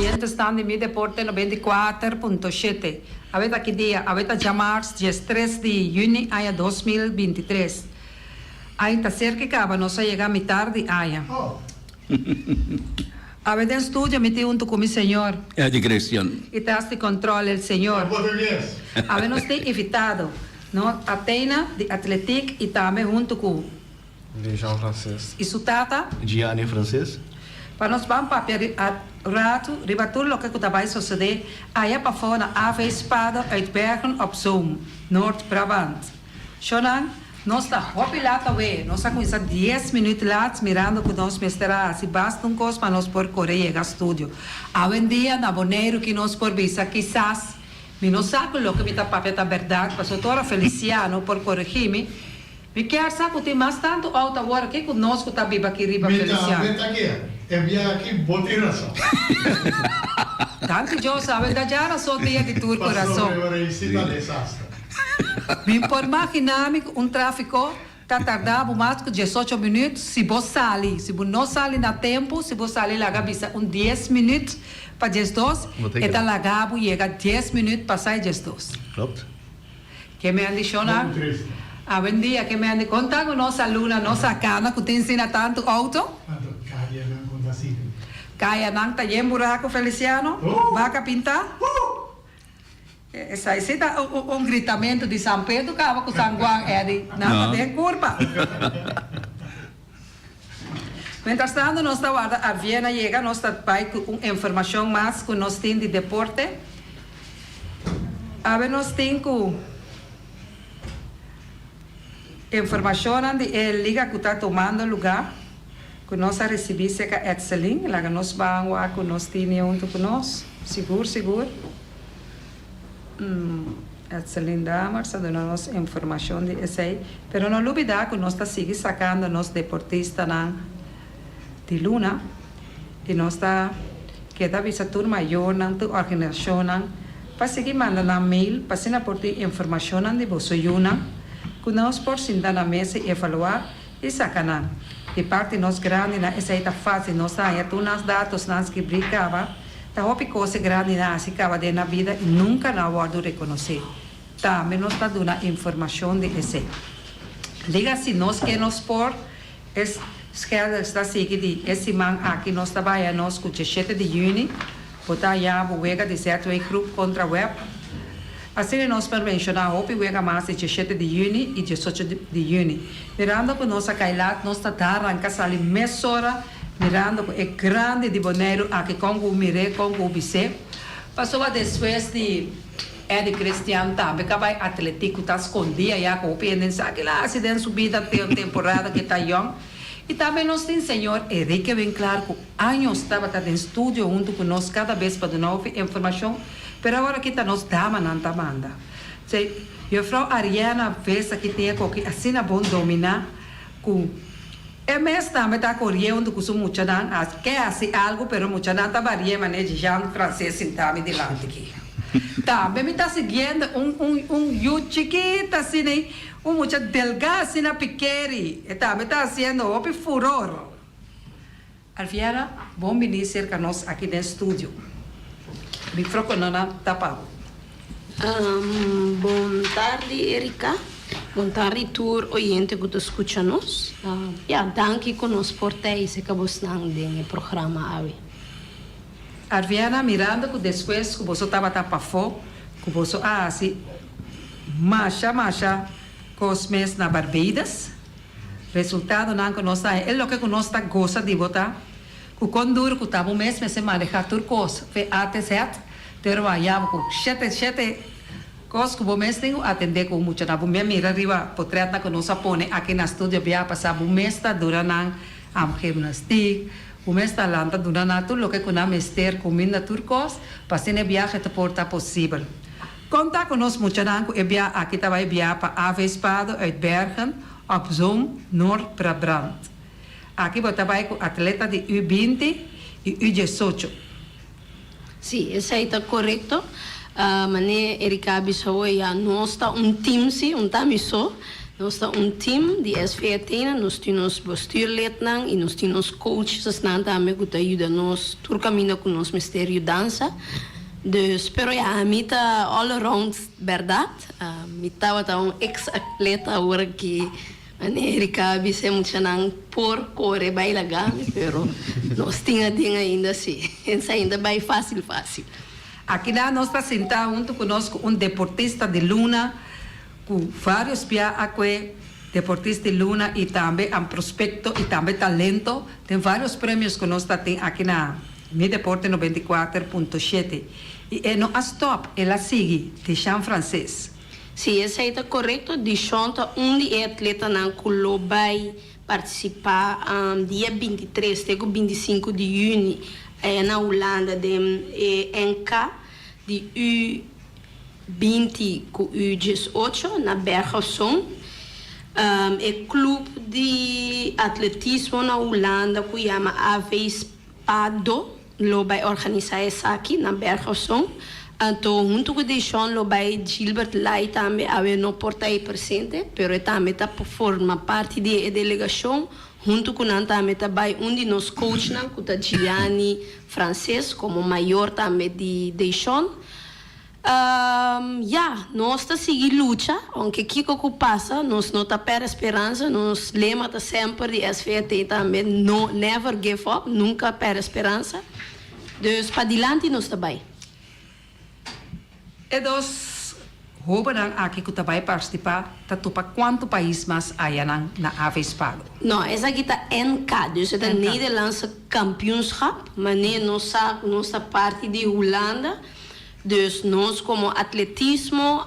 oyentes están de mi deporte 94.7. Avete aqui dia, avete chamar dia 3 de junho de 2023. Aí está cerca que acaba, nós chega a metade de aia. Avete em estúdio, meti junto com o senhor. É a digressão. E está de controle, o senhor. Avete nos tem invitado, no? A Teina de Atlético e também junto com De Jean Francês. e Sutata. Gianni francês? Para nós vamos para o rato, riba tudo o que vai suceder, aí para fora, ave espada, uit Bergen op Zoom, Noord-Brabant. Shonan, nós está hopilata we, nós estamos 10 minutos lá, mirando que nós mesterá, se basta cos para nós por Coreia, no estúdio. Hoje em dia, na boneiro que nós por visa, quizás, me não sabe o que me está papel da verdade, passou toda Feliciano por corrigir-me, me quer saber que tem mais tanto alta agora que conosco está viva aqui, riba Feliciano. Envia aqui, botei razão. Tanto eu sabe da jara só dia de tur coração. Desastre. Me informar que tráfico está tardando mais que 18 minutos. Se você sair, se você não sair na tempo, se você sair lá gabisa 10 minutos para 12, então lá gabo chega 10 minutos para sair 12. Klopt. Que me adiciona? A bom dia, que me ande contar com nossa aluna, nossa cana, que te ensina tanto auto. Kaya nang tayem buraco Feliciano, vaca pintar. Essa é um gritamento de São Pedro, que com São Juan é de não tem curva. Mientras tanto, nós estamos a Viena chega, nós estamos com informação mais que nós temos de deporte. A ver, nós temos informação de liga que está tomando lugar. Que nós recebemos a Etzelin, lá que nós vamos a que nós temos junto com nós, seguro. Etzelin Damars, dando-nos informação de essa aí. Mas não olvidar que nós estamos seguindo sacando os deportistas de Luna, e nós estamos queda visa turma maior na organização, para seguir mandando mail, para ser por ti informação de você, que nós por sentar na mesa e evaluar e sacar. De parte nós grande na essa é fase nós aí tu nas dados nas que brincava tá hopi coisa grande na se cava de na vida e nunca na guardo reconhecer tá menos tá dando informação de esse liga se nós que nos por es esquerda está seguindo esse man aqui nós trabalha nós com 7 de junho botar já buega de certo e grupo contra web. Assim nós mencionamos hopi wega mais de 7 de junho e 18 de junho. Mirando que nossa cailat, nós está arrancando ali mesora, mirando que é grande de boneiro aqui com o mire, com o bicep. Passou a depois de de Cristiano também, que vai atlético, está escondido já com o pendência, aqui lá, se tem subida, tem temporada que está young. E também nós temos o senhor Henrique bem claro que anos estava em estúdio junto com nós, cada vez para dar informação. Pero agora que está nos dama nanta manda. Eu frau Ariana vez que tem que assim a bom dominar com é mesmo também está correndo com muita nan quer assim algo pero muita nan tá varia maneira de Jean francês sentado delante aqui. Também me está seguindo chiquita assim né muita delgada assim na piqueri e também está fazendo o furor. Alviera bom venir cerca nós aqui no estúdio. Micrófono tapado. Boa tarde, Erika. Boa tarde, tour oyente que escuta-nos. Danke que nos portéis e que você não tem o programa aí. Arviana Miranda, que depois que você estava tapafo, que você assim, marcha, cosmes na Barbados. Resultado não que nós é o que nós gosta de votar. O conduro que estava mesmo se manejar turcos, foi até certo, trabalhava com sete coisas que o mês tem atender com muito na minha mira arriba portreta que nós põe aqui na estúdio via passar o mês está durando a gimnastica, o mês está lá durando tudo o que com a mester comida turcos, para ser viagem te porta possível. Conta com nós muito na que via aqui estava via para Ave Espada uit Bergen op Zoom Noord-Brabant. Aqui você trabalha com atleta de U20 e U18. Sim, isso aí está correto. Mas Erika Bissau já nós está time sim, time só. Nós temos team de SV Athena, nós temos bestuurlid e nós temos coaches também que ajudam-nos todo o caminho com o nosso mistério dança. Dus, pero ja, a mim está all around verdade. Me estava ex-atleta agora que a Erika disse muito por correr bem legal, pero nós tínhamos ainda assim, ainda bem fácil. Aqui nós estamos sentados junto conosco deportista de Luna, com vários deportistas de Luna e também prospecto e também talento. Tem vários prêmios que nós temos aqui na Mi Deporte 94.7. E no stop, ela sigue de chão francês. Sim, isso está correto. De chão, de atleta que vai participar dia 23 até 25 de junho na Holanda, de NK, de U20 com U18, na Berghaus. O clube de atletismo na Holanda, que chama Avespado, lo vai organizar isso aqui na Berghaus. Então, junto com o Deixon, lo vai Gilbert Lai também, não porta aí presente, mas também forma parte da delegação, junto com nós também vai de nós coaches, que é Gianni francês, como maior também de Deixon. Nós estamos seguindo luta, aunque Kiko que passa, nós não temos esperança, nós lema sempre de SVT também, never give up, nunca per esperança. Dus para adiante nós também. E dos jovens aqui que vai participar, para quantos países mais há na Avespado? Não, essa aqui está NK, dus het is een Nederlandse kampioenschap, maar nós parte de Holanda. Dus nós como atletismo,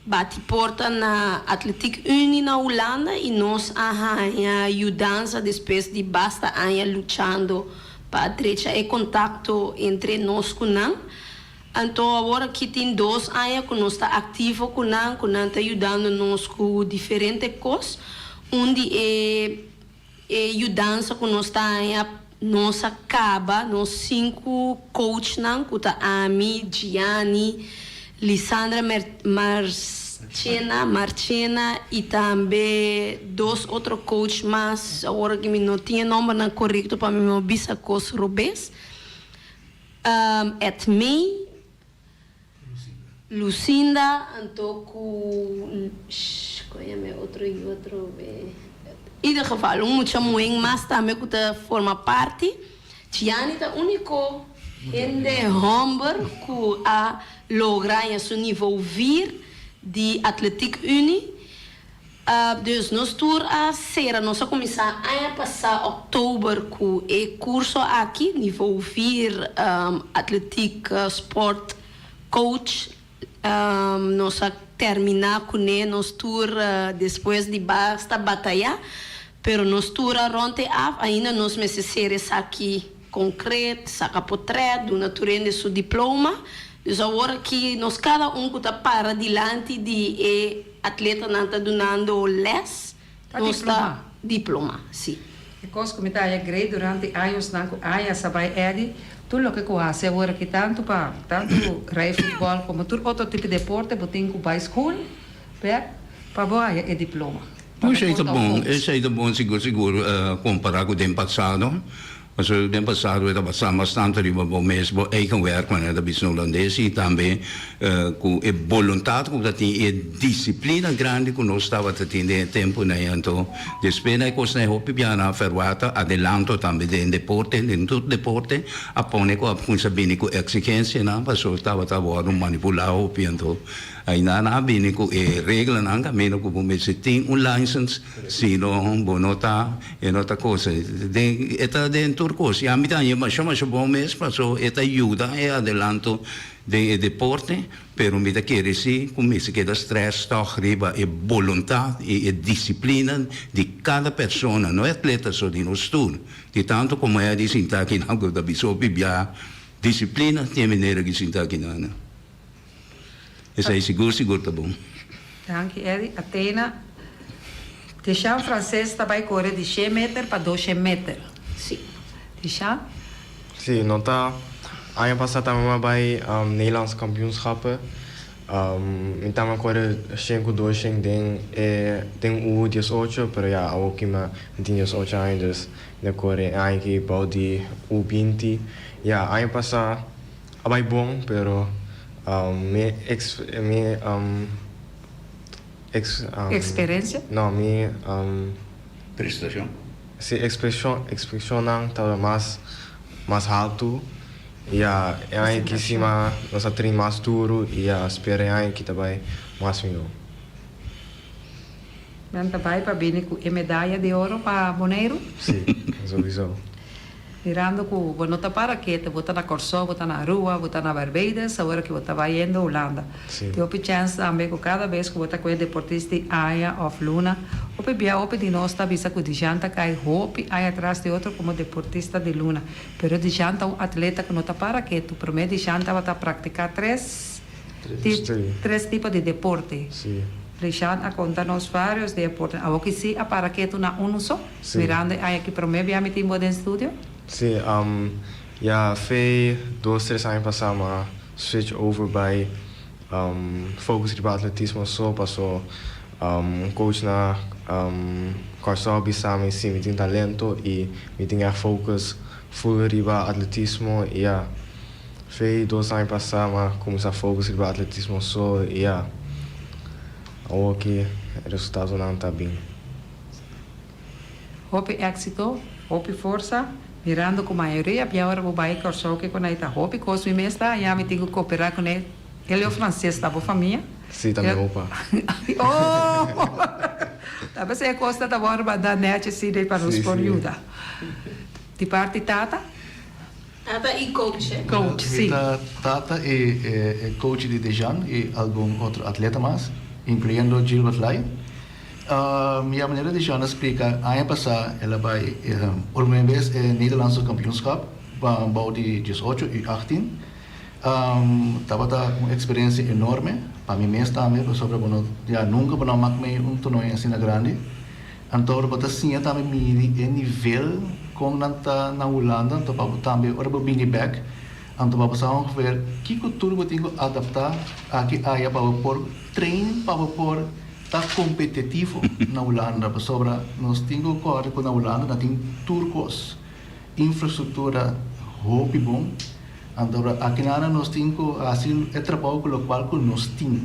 bate porta na Athletic Unie na Holanda e nós ajudamos depois de basta lutando para direita e contato entre nós com nós. Então agora que tem 2 anos que nós está ativo com nós está ajudando-nos com diferentes coisas, onde é ajudança que nós está nós acaba, nós 5 coaches, que tá Ami, Gianni, Lissandra Marchena e também 2 outros coaches mais, agora que me não tinha nome correto para me mobilizar com os Robes. Etmei, Lucinda, então com outro. In ieder geval, muito muito mais também que forma parte. Gianni é o único em Hamburg que a lograr seu nível vir de Athletic Unie. Dus nós tour a ser, nós começar a passar outubro com o curso aqui nível vir Athletic Sport Coach. Nós terminar com ele, nós tour depois de basta batalhar. Pero nós tura ronte ainda nós necessitamos aqui concreto, saca portrait, uma turende seu diploma. Dus agora que nós cada que está para diante de atleta não está dando les, nós está diploma, sim. E coisa que me está grande durante anos não sabe tudo o que eu faço agora que tanto rei futebol como todo outro tipo de deporte, eu tenho que ir para a escola, para boa é diploma. Isso é bom, seguro, comparar com o tempo passado. Mas o tempo passado era bastante riba mesmo eigen werk, maar dat is Holandês e também com a vontade, com a disciplina grande que nós estava tendo tempo, né? Então, depois nós conseguimos piano ferrata, adelanto também em deporte, em todo deporte, apone com a sabine com exigência, não, mas eu estava manipulado, então aí na bine com regra, não, caminho com o se tem license, se não, bonota, é outra coisa, é dentro coisa, e a mim também, mas bom mesmo, mas esta ajuda é adelanto de deporte, pero me quer sim, como se queda stress, toch riba e vontade e disciplina de cada pessoa, não é atleta só de nós tudo, de tanto como é de sentar aqui na da bispo bia disciplina tem maneira de sentar aqui na. Isso aí seguro tá bom. Danke, Eri. Athena, de chão francês vai correr de 100 metros para 200 metros. Sim. De chão? Sim, não está. Ano passado também vai Nederlandse kampioenschappen. Mi tama ancora 5-2 tem 18, pero ya ako kima tem 18 anos, na core ay ki baudi U20. Ya, ay pasa abay bom, pero Experiência? No, Prestação. si expressão nang tava mais alto. Ja, ay kisima nosa trein mais duro e espera ay kita bay mais melhor. Banta vai para bem com a medalha de ouro para Boneiro. Sim, sowieso. Mirando que você não está para que te bota na Corsó, bota na Rua, bota na Barbados, agora que você vai indo Holanda. Sim. Tem a chance também que cada vez que você com o deportista Aya of Luna, o bia o de nós está visa que o Dijanta cai hope aí atrás de outro como deportista de Luna. Pero o Dijanta é um atleta que não está para que tu primeiro Dijanta vai praticar três tipos de deporte. Sim. Richard a contar-nos vários deportes. A que sim, a para que tu na só? Sim. Mirando aí aqui para mim, via me timbo de estúdio? Sim, ja, foi 2-3 anos passamos switch over by focus de atletismo só passou coach na Corsó bisame sim, me tem talento e me tem a focus full riba atletismo e ja, foi 2 anos passamos começar a focus de atletismo só e ja, aqui o resultado não está bem. Hope éxito, hope força. Mirando com a maioria, e agora vou vai Corsó que quando está hope, coisa me está, já me tenho que cooperar com ele. Ele é francês, tá boa família? Sim, também opa. Oh! Talvez é costa da borba da net assim para nos por ajuda. De parte tata? Tata e coach. Coach, sim. Tata é coach de Dejan e algum outro atleta mais, incluindo Gilbert Lai. Minha maneira de Dejan explica, ano passado ela vai por primeira vez Nederlandse kampioenschap, bouw de 18 e 18. Tava uma experiência enorme para mim mesmo também, sobre já nunca vou maak torneio assim grande. Então, eu sim também midi nível com na Holanda, então também ora bem back. Então, para passar ongeveer que cultura eu tenho que adaptar aqui aí para por trein para por tá competitivo na Holanda, sobre nós temos corre com na Holanda, nós temos turcos, infraestrutura hope bom. Então, aqui nós temos assim é trabalho com o qual nós temos.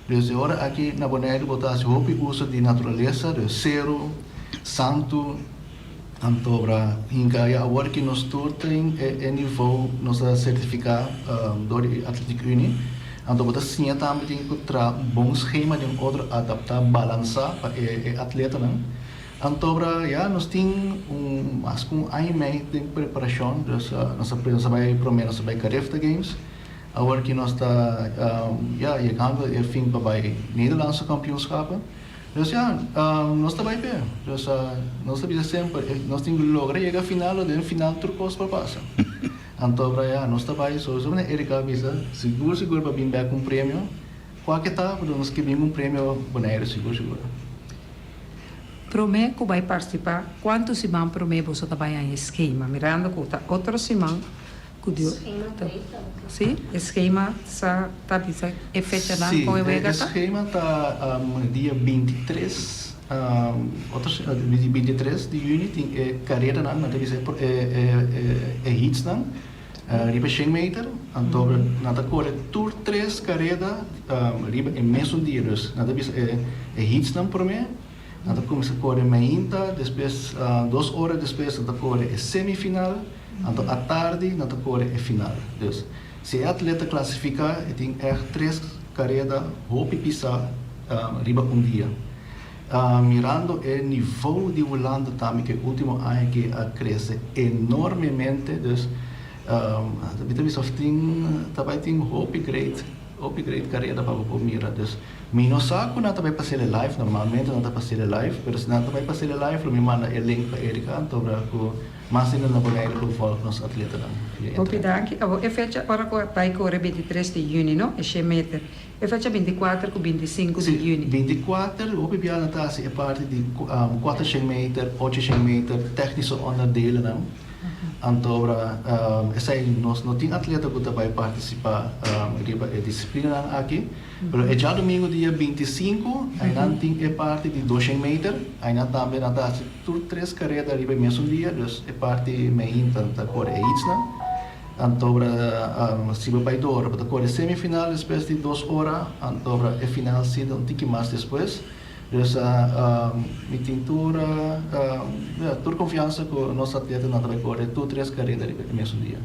Desde agora aqui na Bonaire botas hope uso de natureza, de zero, santo. Então, agora que nós tem é nível nossa certificado do Atlético Unie. Então, botas sim também tem que tra bom esquema de outro adaptar, balançar para atleta, não? Então, nós temos mais um ano e meio de preparação, nós vai prometer, nós vai Carefta Games, agora que nós está chegando ao fim para o Nederlandse kampioenschap, nós está bem, nós está sempre, nós temos que lograr chegar ao final, do final turcos para passar. Então, nós está bem, só sobre a Erika avisa, seguro para vir back um prêmio, qualquer etapa, nós queremos prêmio Bonaire, seguro. Promê que vai participar, quantos simão promê você vai em esquema, mirando que outro simão que deu. Sim, esquema está bisa é fecha na com o o esquema está dia 23, dia 23 de junho tem carreira na dizer é hits na riba 100 meter, então na da corre tour 3 carreira riba é mesmo dia, dus na da bisa é hits na promê. Então começa a correr mainta, depois 2 horas depois a correr é semifinal, então à tarde na correr é final. Então, se a atleta classificar, tem 3 carreiras hope pisar riba dia. Mirando o nível de Holanda também que o último ano que cresce enormemente, então também tem hope great carreira para o mirar. Mino saco não também passei live, normalmente não passei live, mas se não também passei live, eu me manda o link para Erika, então para que mais ainda não Bonaire que volta nos atletas. Ok, daqui, a fecha para vai correr 23 de junho, não? É 100 meter. A fecha 24 com 25 de junho. 24, o Bibiana está é parte de 400 meter, 800 meter, technische onderdelen, não? Antobra, essa nós não tem atleta que vai participar da disciplina aqui. Mas já domingo dia 25, ainda tem parte de 200 metros, ainda também nada por 3 carreiras ali mesmo dia, então é parte meio tanta por aí, né? Antobra se vai para a para a semifinal depois de 2 horas, antobra é final se um tique mais depois. Dus me tintura, toda confiança que o nosso atleta não vai correr, 3 carreiras no mesmo dia.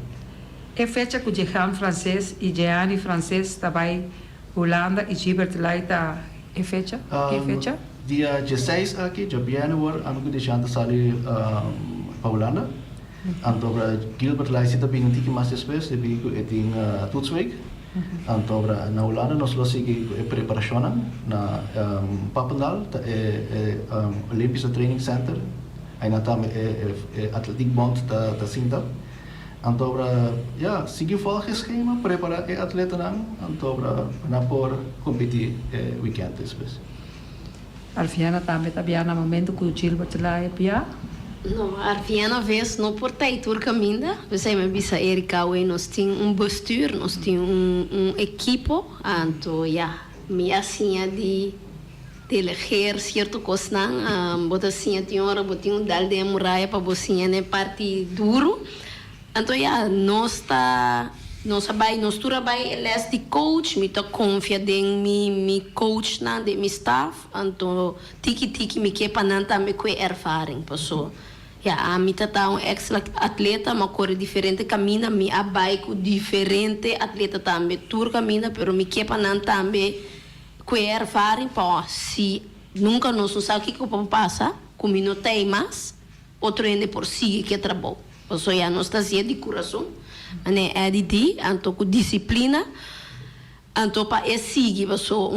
É fecha que o Jehan francês e Gianni francês também Holanda e Gilbert Leita é fecha? Que fecha? Dia 16 aqui, dia januari, amigo de Jean sali para Holanda. Antobra Gilbert Leita também não tem mais depois, ele tem Toetsweek. Antobra na Holanda nós vamos seguir a preparação na Papendal, Olympische Training Center, ainda também Athletic Bond da Cinta. Antobra, ja, seguir o esquema, preparar o atleta não, antobra na por competir weekend depois. Alfiana também está no momento que o Gilbert Leita Não, Arfiana vez não portei turca minda. Você me bisa Erika we nós tem bestuur, nós tem equipo, então me assim de eleger certo coisa bota assim tem hora botinho dal de muralha para bocinha né parte duro. Então nós trabalhamos les de coach, me confia em mi coach na de mi staff, então tiki me que pananta me que ervaring passou. A mim tá um excelente atleta, mas corre diferente caminho, me abai com diferente atleta também, tur caminho, pero me quepa não também que ervaring para se nunca nós não sabe o que o passa, como não tem mais, outro ainda por si que trabalho. Passou já nós tá de coração, né? É de ti, então com disciplina. Então, para seguir, passou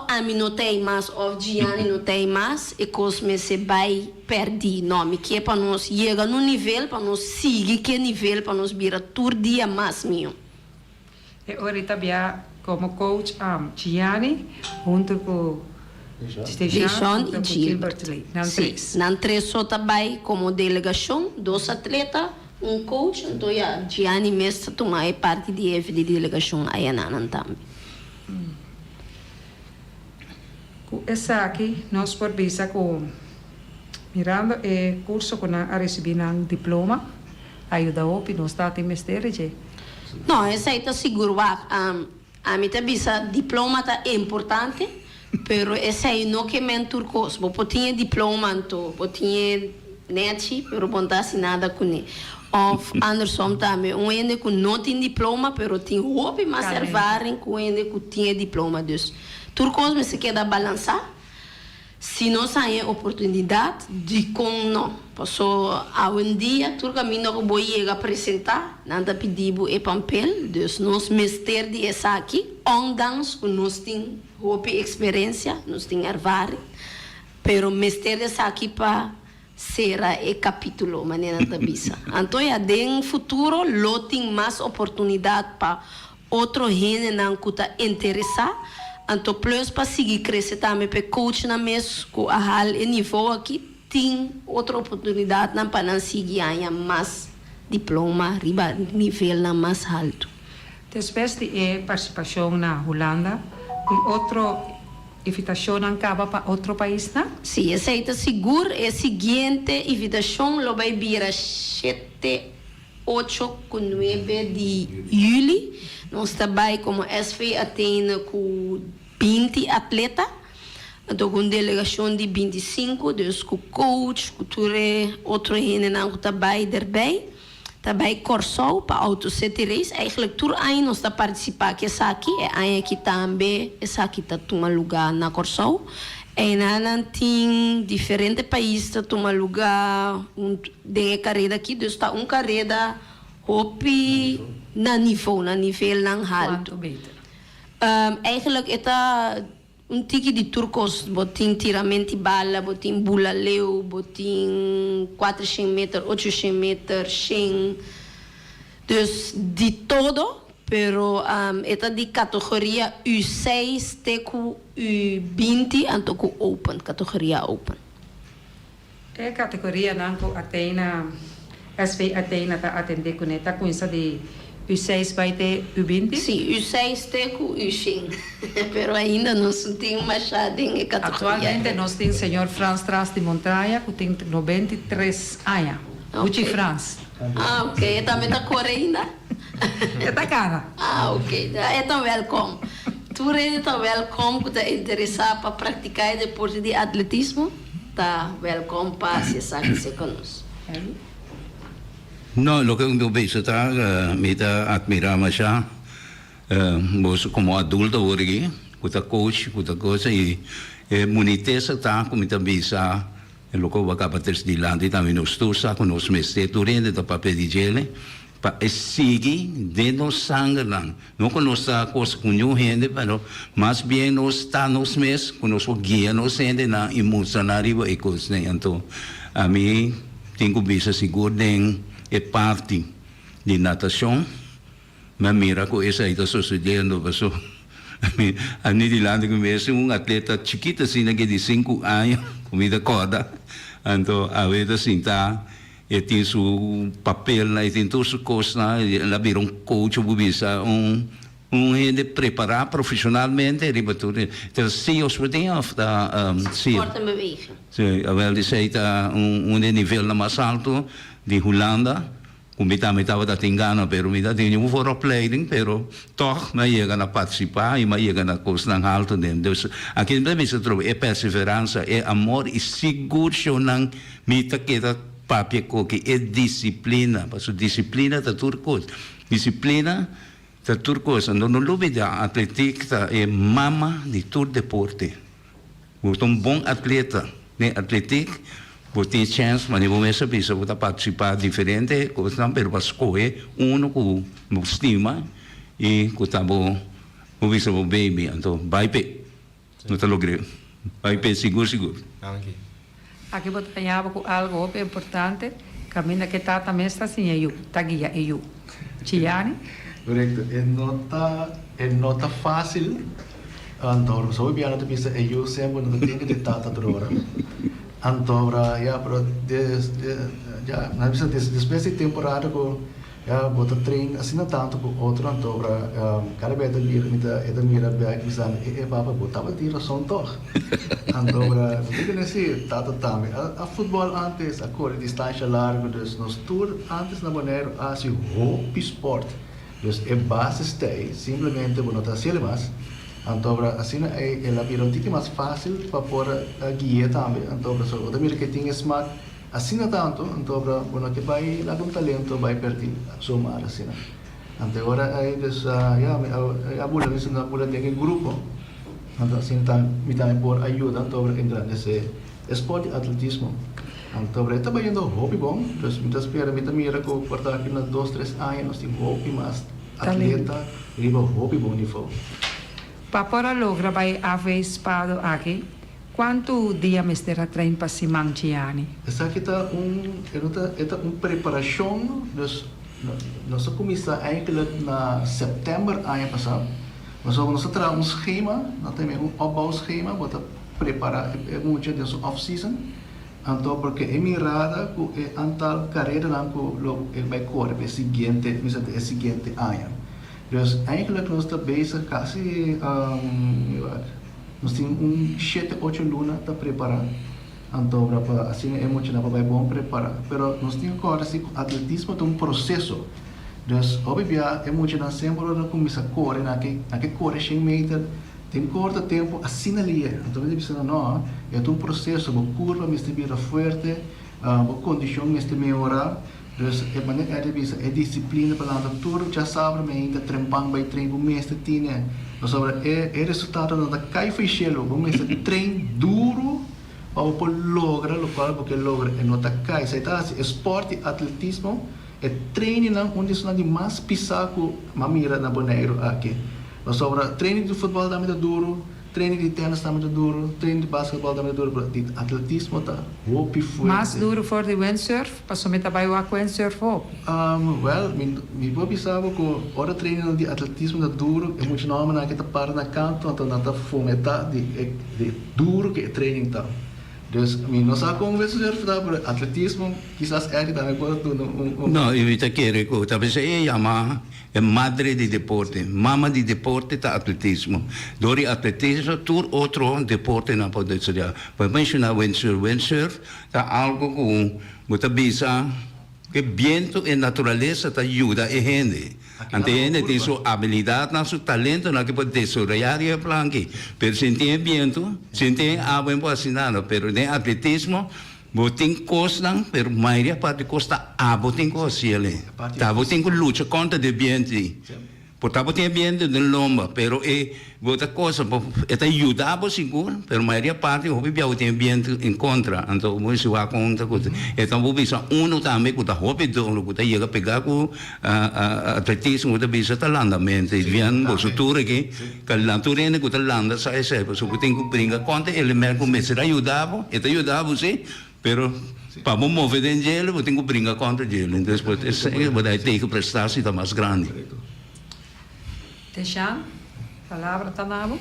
a mim não tem mais, ou Gianni não tem mais, e que se vai perder, não, me que para nós chegar no nível, para nós seguir que nível, para nós virar todo dia mais meu. E ahorita como coach Gianni, junto com Dejan e Gilbert. Não 3 só também como delegação, 2 atletas, coach, então Gianni mesmo toma parte de delegação aí não também. Essa aqui nós por visa com mirando o curso que a receber um diploma ajuda o que nós está a mestre. Não, essa aí tá seguro a mim tá visa diploma tá importante, pero essa aí não que mentor course, bo tinha diploma então, bo tinha net, pero bom tá assinada com ele. Of andersom também, ende que não tem diploma, pero tem roupa mais ervaring com ende que tinha diploma, dus turcos me se queda balançar, se não sai oportunidade de com não, passou a dia, turca mim não vou ir apresentar, nada pedido é papel, dus nós mestre de essa aqui, ondanks que nós tem roupa experiência, nós tem ervaring, pero mestre dessa aqui para será o capítulo maneira da bisa. Então, no futuro, lo tem mais oportunidade para outro gente não que está interessado. Então, plus para seguir crescer também para coach na mesa, com a nível aqui, tem outra oportunidade para não seguir ainda mais diploma, riba nível mais alto. Depois de participação na Holanda, outro invitação acaba para outro país, não? Sim, essa é seguro. A seguinte invitação lo vai vir 7, 8 e 9 de julho. Nós trabalhamos como SV Atena com 20 atletas. Então, com delegação de 25, dus com coach, com outro gente que trabalha daarbij. Também Corsol para autosete race. Eigenlijk tudo aí nós está participar que essa aqui é aí aqui também essa aqui está toma lugar na Corsol. E não tem diferentes países está toma lugar de carreira aqui, dus está carreira hopi na nível não alto. Eigenlijk está tiki de turcos, botin tiramento de bala, botin bula leu, botin 400 metros, 800 metros, 100. Dus de todo, pero esta de categoria U6 até com U20, então com Open, categoria Open. É categoria não que Atena SV Athena está atendendo com esta coisa de U6 vai ter U20? Sim, o 6 tem com o 5, mas ainda não se tem machado em categoria. Atualmente nós temos o senhor Franz Tras de Montanha, que tem 93 anos. Ok. Uchi Franz. Ah, ok. Também está cor ainda? Está cara. Ah, ok. Então, welcome. Tu está welcome que está interessado para praticar deporte de atletismo? Está welcome para se saber conosco. No, lo que eu vejo está, me está admirando já, como adulto hoje, com coach, com coisa e monitesa está como está bisa, lo que vai acabar de lá, e também nos estudos, com os mestres, durante o papel de gele, para seguir de nos sangue lá, não com nossa coisa com nenhum gente, mas bem nós está nos mestres, com nosso guia nos gente na emocionário e coisa, então a mim tenho visto seguro é parte de natação, mas mira que isso aí está sucedendo, pessoal. A mim de lá que mesmo atleta chiquita assim que de 5 anos, comida corda, então a vez assim tá, e tem seu papel, e tem todas as coisas, ela vira coach, bisa gente preparar profissionalmente, então se os podemos da se Sport en beweging. sim, a wel dice está nível mais alto de Holanda, como também estava da Tingana, pero me da tinha vooropleiding, pero toch me chega a participar e me chega a coisa na alto dentro. Dus aqui também se trova é perseverança, é amor e seguro não me tá que da papel que é disciplina, porque disciplina tá tudo coisa. Disciplina tá tudo coisa. Não duvida, atlética é mama de todo deporte. Você bom atleta, né? Atlético você tem chance, mas não é saber se você participar diferente, coisa não, mas escolher com estima e com tá bom, o visa o baby, então vai pe, não tá logrando, vai pe seguro. Aqui vou trabalhar com algo bem importante, caminho que está também está assim, eu, tá guia, eu. Chiani? Correcto. Não tá fácil. Então, só bem na pista eu sempre não tenho que estar toda então, já para já na pista depois de temporada com já bota treino assim não tanto com outro então cada vez da mira bem visando é papa botava tiro som toch então tem que ser tanto também a futebol antes a correr distância larga dus nos tour antes na maneira assim hobby sport dus é base stay simplesmente vou notar se mais então assim é a pirotica mais fácil para pôr a guia também então o da mira que tem smart assim não tanto então bueno que vai lá com talento vai perder somar assim então agora aí des a bula isso na bula tem grupo então assim tá me dá por ajuda então entrar nesse esporte atletismo então está trabalhando hobby bom então me espera me mira com portar aqui nas 2-3 anos tem hobby mas atleta riba hobby bom nível Para logra vai haver espado aqui. Quanto dia me terá treino para se manchiani? Essa aqui tá preparação nós começamos eigenlijk na setembro ano passado. Nós temos schema, nós temos opbouwschema, wat preparar muito desse off-season. Então, porque é mirada com o antal carreiras que vai correr para o seguinte ano. Dus eigenlijk nós estamos bezig quase nós temos 7-8 lunas para preparar. Então, assim é muito para bom preparar. Pero nós temos agora assim atletismo é processo. Dus obviamente é muito na sempre começa a correr naquele correr 100 metros tem curto tempo assim ali. Então ele disse não, é processo, a curva me está forte, a condição me está melhorar. Dus é maneira é disciplina para lá tudo já sabe me ainda trempang by treino mestre tinha nós é resultado da cai fechelo vamos treino duro para por lograr o qual porque logra é nota cai sai tá esporte atletismo é treino não onde isso de mais pisaco mamira na boneiro aqui nós treino de futebol também é duro treino de tênis também é duro, treino de basquetebol também é duro, de atletismo tá hopi forte. Mais duro for de windsurf, passou me trabalho a windsurf hopi. Well, me vou pensar que hora treino de atletismo é duro, é muito normal na que tá para na canto, então não tá fome tá de duro que é treino tá. Dus, nós a conversar sobre atletismo, quizás Eric também pode ter No, io ti chiedo, se ella è madre di deporte, mamma di deporte ta atletismo. Dori atletismo, tur otro deporte na pode studiare. Poi menziona windsurf, ta algo con muita bisa che viento e naturaleza ta aiuta e gente. Ante gente tem sua habilidade, na seu talento, na que pode desarrollar e planque. Pero se tem viento, se tem água embacinada, pero tem atletismo, botem costas, pero a maioria parte costa botem costa ele. Tá, botem que luta contra o ambiente. Portanto, botem ambiente de lomba, pero bota coisa, é ajudar seguro, pero a maioria parte o bebê tem ambiente em contra, então o se vai contra coisa. Então o bisa também que tá hobby dolo, que tá chega pegar com atletismo, que bisa tá landamento, vem o futuro que lantura ainda que tá landa sai sempre, so tem que brincar contra ele mesmo começar a ajudar, sim. Pero para mover dentro dele, eu tenho que brincar contra ele. Então, vai ter que prestar se está mais grande. Dejan, palavra Tanabo.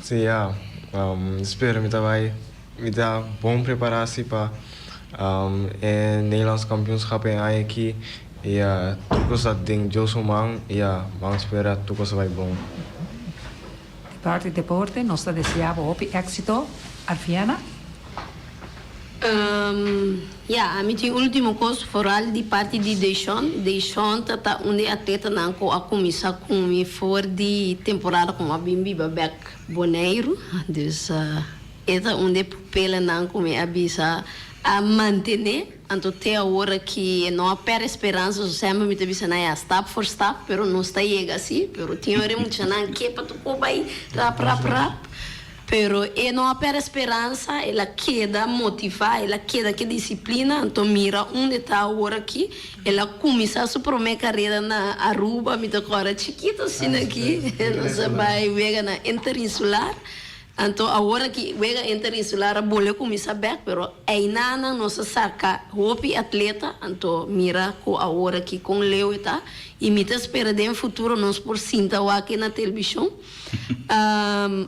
Sim, espero que vai bom preparar-se para Nederlands kampioenschap em aqui e toekomst dat ding Josu Mang vamos esperar toekomst vai bom. De parte de deporte, nós desejamos éxito, Arfiana. A minha última coisa foral de parte de Deschon tá onde atleta não a começar com for de temporada com a Bimbi Babek Boneiro, dus é onde pela não come a bisa a manter, então até a hora que não há per esperança, sempre me teve na step for step, pero não está chega assim, pero tinha hora muito não que para tu vai rap. Pero não há per esperança, ela queda motivar, ela queda que disciplina, então mira onde está agora aqui, ela começa a sua primeira carreira na Aruba, me agora chiquito assim aqui, não vai ver na interinsular, então agora que vega interinsular a bolha começa a ver, pero ainda não se saca roupa atleta, então mira com agora aqui com Leo tá, e me espera de futuro nós por cinta ou aqui na televisão.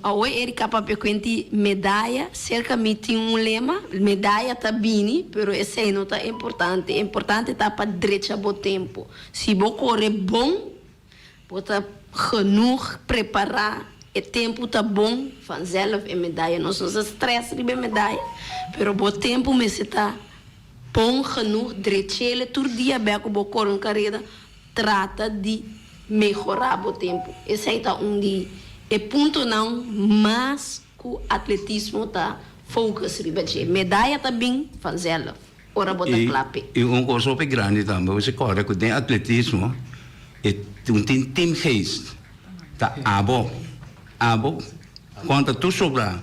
Hoje ele capaz de quente medalha, cerca de tem lema, medalha tá bini, pero esse aí não tá importante tá para direita bo tempo. Se bo correr bom, bota genoeg preparar, o tempo tá bom, vanzelf é medalha, nós não se estressa de medalha, pero bo tempo me se tá bom genoeg, direita ele todo dia beco bo correr carreira, trata de melhorar o tempo. Esse aí tá onde é ponto não, mas o atletismo tá focus ribeche. Medalha tá bem fazê-la. Ora bota clape. E coisa bem grande também, você corre com o atletismo, tem team geest. Tá abo, quando tu sobra,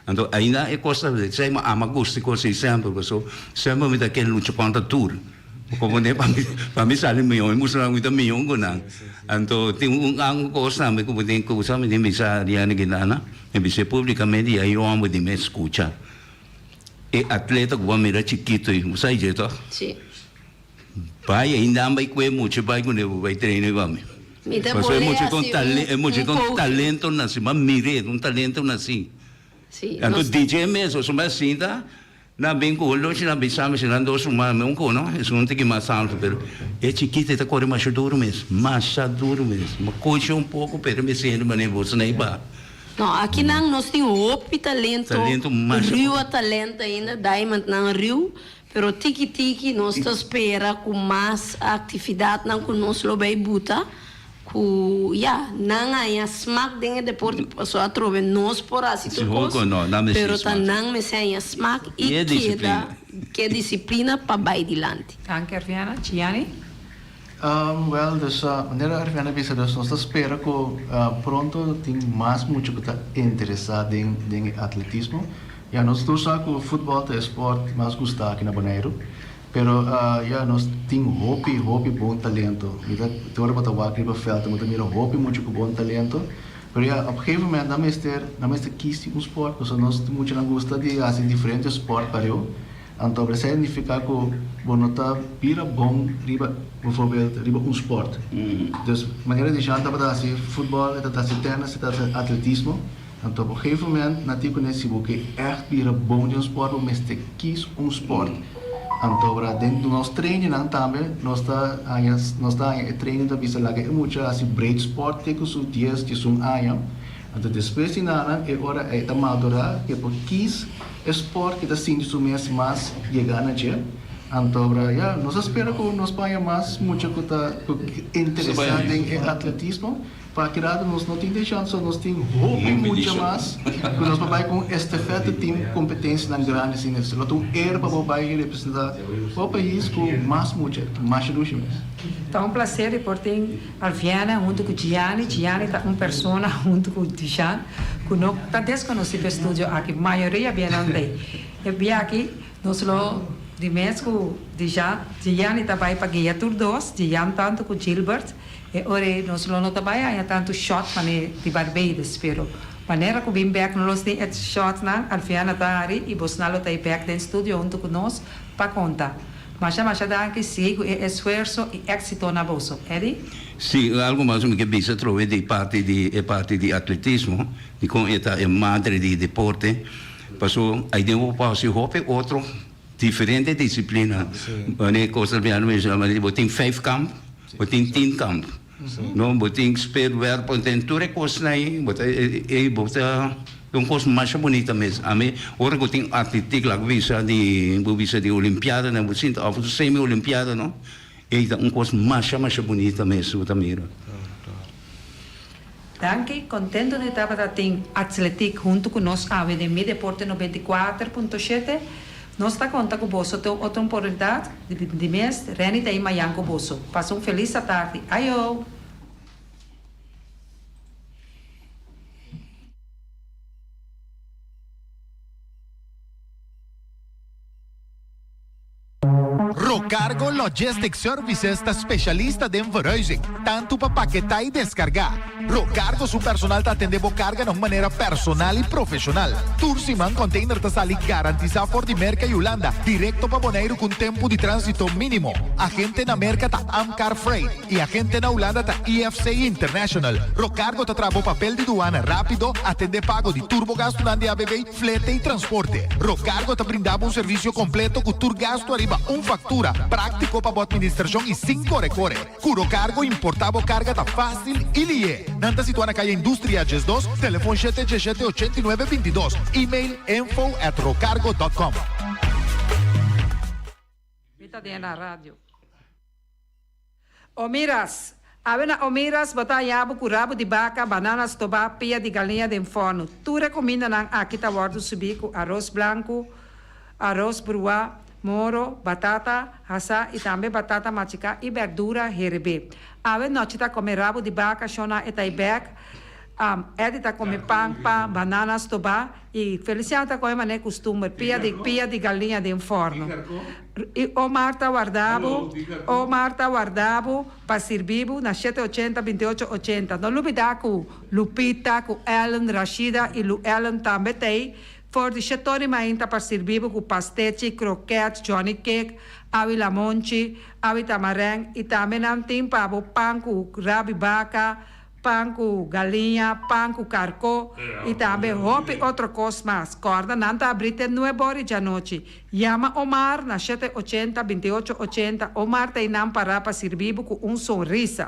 então ainda é coisa de ser uma amagosto coisa sempre me dá aquele luta contra tudo. Como nem para mim sair melhor, eu mostrar muito melhor com não. Então tem coisa me como tem coisa me tem bisa dia que nada, me bisa publicamente aí eu amo de me escutar. E atleta que mira chiquito e você aí jeito. Sim. Vai ainda vai com muito, vai com ele vai treinar vamos. Mas é muito com talento nasce, mas mire, talento nasce. Sim. Então DJ mesmo, só mais assim tá. Na bem com hoje na bisama se não suma não com não isso não tem que mais alto pero é chiquito está correndo mais duro mesmo mas coisa pouco pero me sendo mas nem você nem ba não aqui não nós temos talento mais Rio talento ainda Diamond não Rio pero tiki nós está espera com mais atividade não com nós lo vai buta ku nang ay smack dinge deporte so atrove nos por assim pero tanang me sei smack e que disciplina para vai dilante. Anche Arfiana, Gianni? Well, dus maneira Arfiana bisa dus nós espera que pronto tem mais muito que está interessado em atletismo. Já nós todos sabemos que o futebol é o esporte mais gostado aqui na Bonaire. Pero nós temos hobby bom talento. Agora bota o aqui para felta, mas também hobby muito bom talento. Pero a um certo momento não é quis um esporte, porque nós muito não gosta de fazer diferentes esportes para eu. Então isso significa que bom nota pira bom riba, por exemplo, riba esporte. Então maneira de jantar para fazer futebol, para fazer tênis, para fazer atletismo. Então, op een gegeven moment, natuurlijk, nesse boek echt weer een bonde sport, om te kiezen sport. Então, dentro do nosso treino, também, nós está treino da vista lá que é muito assim breed sport, que os dias de sum ayam. Então, depois de nada, é hora é madura que por quis sport que está sendo mais chegar na dia. Então, nós esperamos que nós venha mais muito interessante em atletismo. Para que nós não temos chance, nós temos roupa muito mais. Que nós vamos com estafeta tem competência na grande assim, nós temos para vai representar o país com mais luxo. Então, um prazer reportar Alfiana junto com Gianni. Gianni está uma pessoa junto com Dijan, que não está desconhecido no estúdio aqui. A maioria vem andei. E vem aqui, nós de mês com Dijan. Gianni está vai para Guia Tour 2, Gianni tanto com Gilbert. E ora nós não trabalhamos tanto shot de Barbados, pero maneira que vim back nós temos shot na Alfiana está aí e Bosnalo está back no estúdio junto com nós para contar. Mas dá que sigo e esforço e êxito na bolsa, é? Sim, algo mais que bisa trove de parte de atletismo, de como é madre de deporte, passou aí devo passar hope outro diferente disciplina. Né, coisa bem não é, botem 5 camp, botem 10 camp. Não, botem esperverbo, tem tudo coisa aí, botar uma coisa mais bonita mesmo. A mim, agora que tem atlético lá, visa de Olimpiada, né, você está a semi-Olimpiada, não? E uma coisa mais bonita mesmo, também. Danke, contento de estar tem atlético junto com nós, a VDM Deporte 94.7. Nós está conta com você, tem outra oportunidade de mês, Reni está em Miami com você. Passa feliz tarde. Aio! Rocargo Logistics Services está specialista de verhuizing, tanto para paquetar e descargar. Rocargo su personal te atendendo carga de maneira personal e profissional. Tursiman container te sali garantizar por de merca e Holanda, directo para Bonaire com tempo de trânsito mínimo. Agente na merca ta Amcar Freight e agente na Holanda ta EFC International. Rocargo te trabo papel de duana rápido, atende pago de turbogasto de ABB, flete e transporte. Rocargo te brindava serviço completo com turgasto arriba factura, prático para a administração e 5 recore. Curo cargo, importavo carga tá fácil e lie. Nanta situada na calle Indústria GES2, telefone 717-8922, e-mail info@rocargo.com. Está na rádio. Omiras, avena omiras, botar yabo, curabo de vaca, bananas, tobá, pia de galinha de forno. Tu recomenda nang aqui tá bordo subir com arroz branco, arroz bruá, moro, batata, assá e também batata machica e verdura herebe. Ave noite tá comer rabo de vaca, chona e taibek. Edi tá comer pão, bananas, tobá e Feliciano tá comer mané costume, pia de galinha de forno. E Omar tá guardado para servir na 780 2880. Não lubida com Lupita, com Ellen, Rashida e Lu Ellen também tem. Voor de chettori mainta para servir com pastete, croquete, Johnny cake, avi lamonchi, avi tamarang e também não tem para o pão com rabi vaca, pão com galinha, pão com carco e também roupa outra coisa mais. Corda não tá abrindo 9 horas da noite. Llama Omar na 780 2880. Omar tem não para servir com sorriso.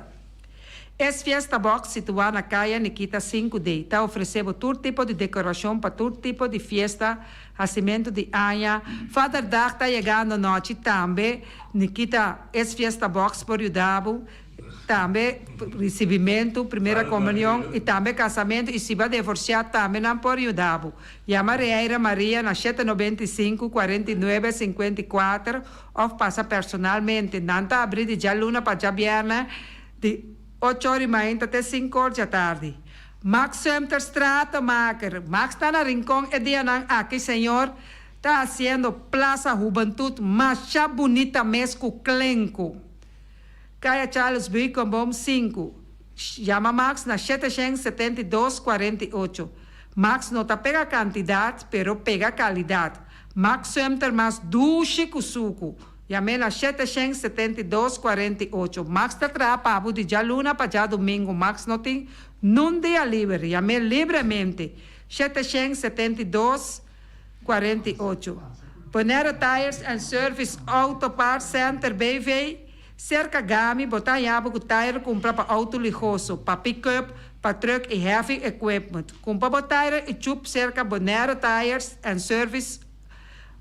Es Fiesta Box situada na calle Nikita 5D. Está oferecendo todo tipo de decoração para todo tipo de festa, nascimento de Anha. Father Dag está chegando à noite também. Nikita Es Fiesta Box por Udabo. Também recebimento, primeira comunhão e também casamento. E se vai divorciar também não por Udabo. Chama Reira Maria na 795 49 54 ou passa personalmente. Não está abrindo de luna para já viernes de 8 horas até 5 horas da tarde. Max Sumter Stratenmaker. Max está na Rincón e dia não aqui, senhor. Está fazendo Plaza Juventude mais bonita mesmo Clenco. Caia Charles Bicom 5. Chama Max na 772 48. Max não tá pega quantidade, pero pega qualidade. Max Sumter mais duche com suco. Yamé na 772 48. Max está trabalhando de já luna para já domingo. Max não tem num dia livre. Yamé livremente. 772-48. Bonero Tires and Service Auto Parts Center BV, cerca Gami, botanyabo com tire compra para auto ligoso, para pick-up, para truck e heavy equipment. Compra para tire e chup cerca Bonero Tires and Service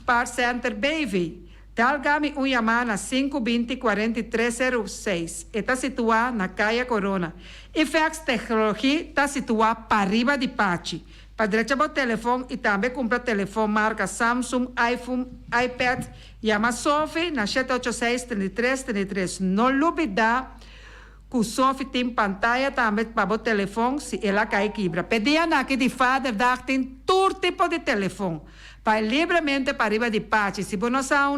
Parts Center BV. Talgami Uyamana 520-4306. Está situada na Caia Corona. IFEX Tecnologia está situada para arriba de Pachi. Para direita do telefone e também compra telefone marca Samsung, iPhone, iPad. Chama Sophie na 786-3333. Não duvida que o Sophie tem pantalla também para o telefone se ela cai quebra. Pedia aqui de Father Dag tem todo tipo de telefone. Vai livremente para arriba de Pachi. Se você não sabe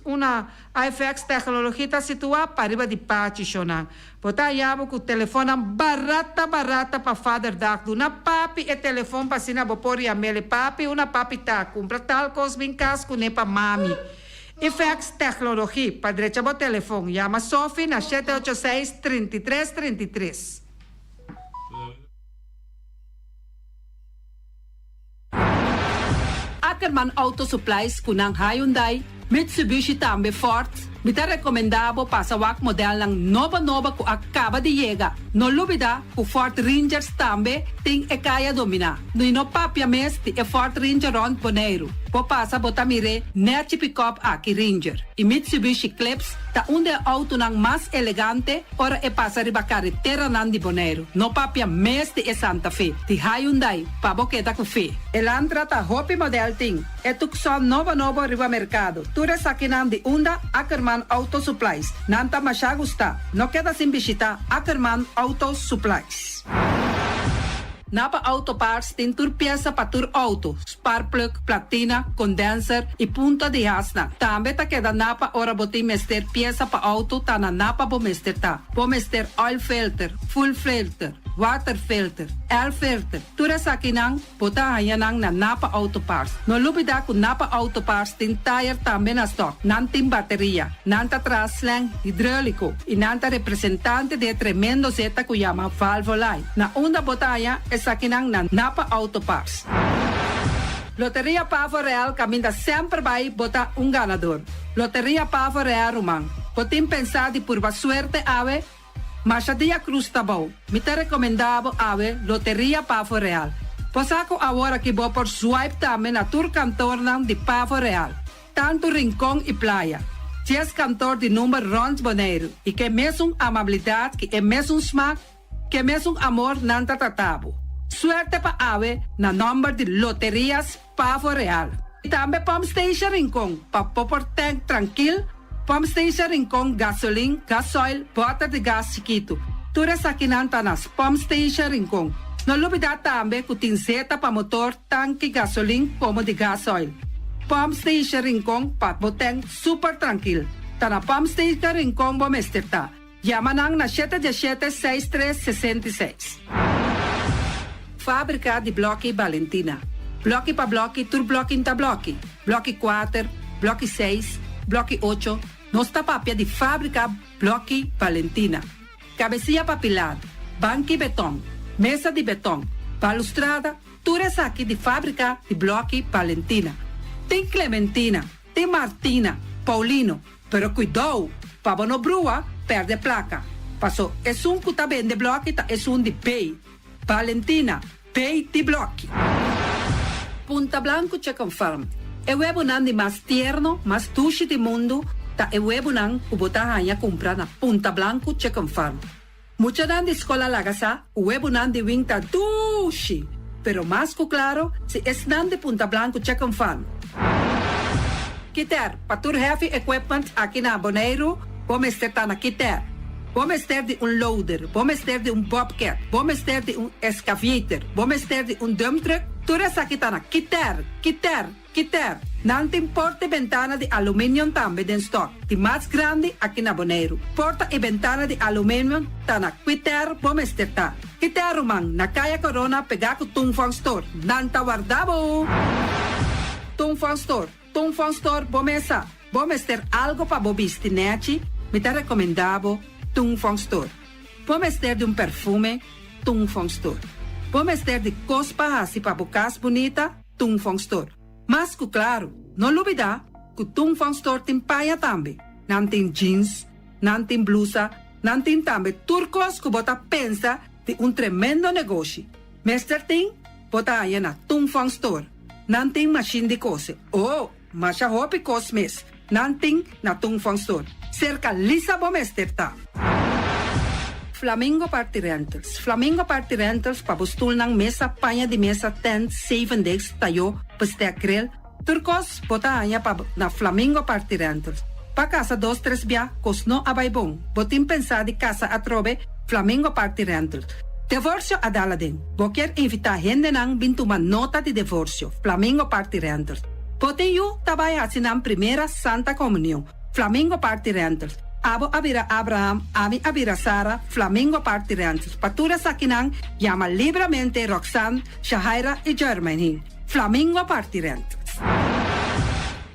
uma iFX tecnologia está situada para arriba de Pachi, Shonan. Botar yabo com o telefone barata para Father Dag. Uma papi e telefone para sina bopor e amele papi, uma papi tá. Compra tal coisa bem casco nem para mami. iFX tecnologia, para direita do telefone. Chama Sophie na 786-3333. Ackerman Auto Supplies kunang Hyundai, Mitsubishi tambe Ford. Mita recomendado para wak model ng nova ku acaba de llegar. No lubida ku Ford Rangers tambe ting ekaya domina. No ino papia mes ti e Ford Ranger on Bonaire. Po pasa botamire net pick-up aki Ranger. E Mitsubishi Eclipse ta unde auto nang mas elegante ora e pasa riba carretera nan di Bonaire. No papia mes ti e Santa Fe. Ti Hyundai pa boketa ku fe. Elantra ta hopi model ting. E tukson novo riba mercado. Ture sakinan di unda Ackerman Auto Supplies. Nanta masyagusta. No queda sin visita Ackerman Auto Supplies. Napa Auto Parts tem tur pieza para tur auto, spark plug, platina, condenser e punta de hasna. Também tá queda Napa ora botim mester pieza para auto tá na Napa bo mester tá. Bo mester oil filter, full filter, water filter, air filter. Tura sa kinang bota hayanang na Napa Auto Parts. No lubida ku Napa Auto Parts tem tire também na stock. Nantim bateria, nanta traslang hidráulico e nanta representante de tremendo zeta ku yama Valvoline. Na unda botaya sa kinang na Napa Auto Parts. Loteria Pavo Real caminha sempre vai botar ganador. Loteria Pavo Real Rumang. Potim pensar de purva suerte ave, mas a dia cruz tá bom. Me te recomendava ave Loteria Pavo Real. Posaco agora que vou por swipe também na tour cantor de Pavo Real. Tanto rincão e praia. 10 cantor de número Rons Bonaire. E que mesmo amabilidade, que é mesmo smack, que mesmo amor nanta tratabo. Suerte pa ave na number de Loterias Pavo Real. E também Pump Station Rincon, pa popor tank tranquil, Pump Station Rincon gasolina, gasoil, bota de gas chiquito. Tura sa kinanta nas Pump Station Rincon. No lubida também que tem zeta pa motor, tanque gasolina como de gasoil. Pump Station Rincon pa boteng super tranquil. Ta na Pump Station Rincon bo mesterta. Yamanang na 717-6366. Fábrica de Blochi Valentina. Blochi pa Blochi, tur Blochi inta Blochi. Blochi 4, Blochi 6, Blochi 8. Nossa papia de fábrica Blochi Valentina. Cabecilla papilar, banqui betão, mesa de betão, balustrada, tudo isso aqui de fábrica de Blochi Valentina. Tem Clementina, tem Martina, Paulino, pero cuidado, para não brua, perde placa. Passou, é que tá bem de Blochi, é de pay. Valentina, pay de Blochi. Punta Blanco Chicken Farm. É o webunan de mais tierno, mais tushi do mundo, ta é o webunan que botar a comprar na Punta Blanco Chicken Farm. Mucha dan de escola lagasa, o webunan de wing ta tushi. Pero mais que claro, se es nan de Punta Blanco Chicken Farm. Kiter, patur heavy equipment aqui na Bonaire, vamos estar na Kiter. Vamos ter de loader, vamos ter de bobcat, vamos ter de excavator, vamos ter de dump truck. Tudo isso aqui está na Kiter. Não tem porta e ventana de alumínio também em stock. De mais grande aqui na Bonaire. Porta e ventana de alumínio está na Kiter, vamos ter tá. Kiter, Rumang, na Caia Corona, pegar com Tungfang Store. Não tá guardado. Tungfang Store, vamos ter algo para bobiste, nete. Me tá recomendado Tungfang Store. Vamos ter de perfume, Tungfang Store. Pomester de cospa hasi pa bukas bonita, tung fong store. Mas ku claro, no lubida, ku tung fong store timpaya tambe. Nantin jeans, nantin blusa, nantin tambe turcos ku bota pensa de un tremendo negocio. Mester ting, bota aya na tung fong store. Nantin machine de cose. Oh, masha hopi cosmes. Nantin na tung fong store. Cerca lisa bomester ta. Flamingo Party Rentals. Flamingo Party Rentals pabustul ng mesa, panya di mesa, tent, 7 days, tayo, pastea grill. Turcos, bota anya pa na Flamingo Party Rentals. Pa casa 2-3 bia, kos no abaybong. Botin pensa di casa atrobe, Flamingo Party Rentals. Divorcio adala din. Boker invita hende nang bintuman nota di divorcio, Flamingo Party Rentals. Botin yu tabay hasinang primera Santa Comunión, Flamingo Party Rentals. Abo abira Abraham, ami abira Sara, Flamingo Party Rentals. Patura sa kinang, llama libremente Roxanne, Shahaira y Germany. Flamingo Party Rentals.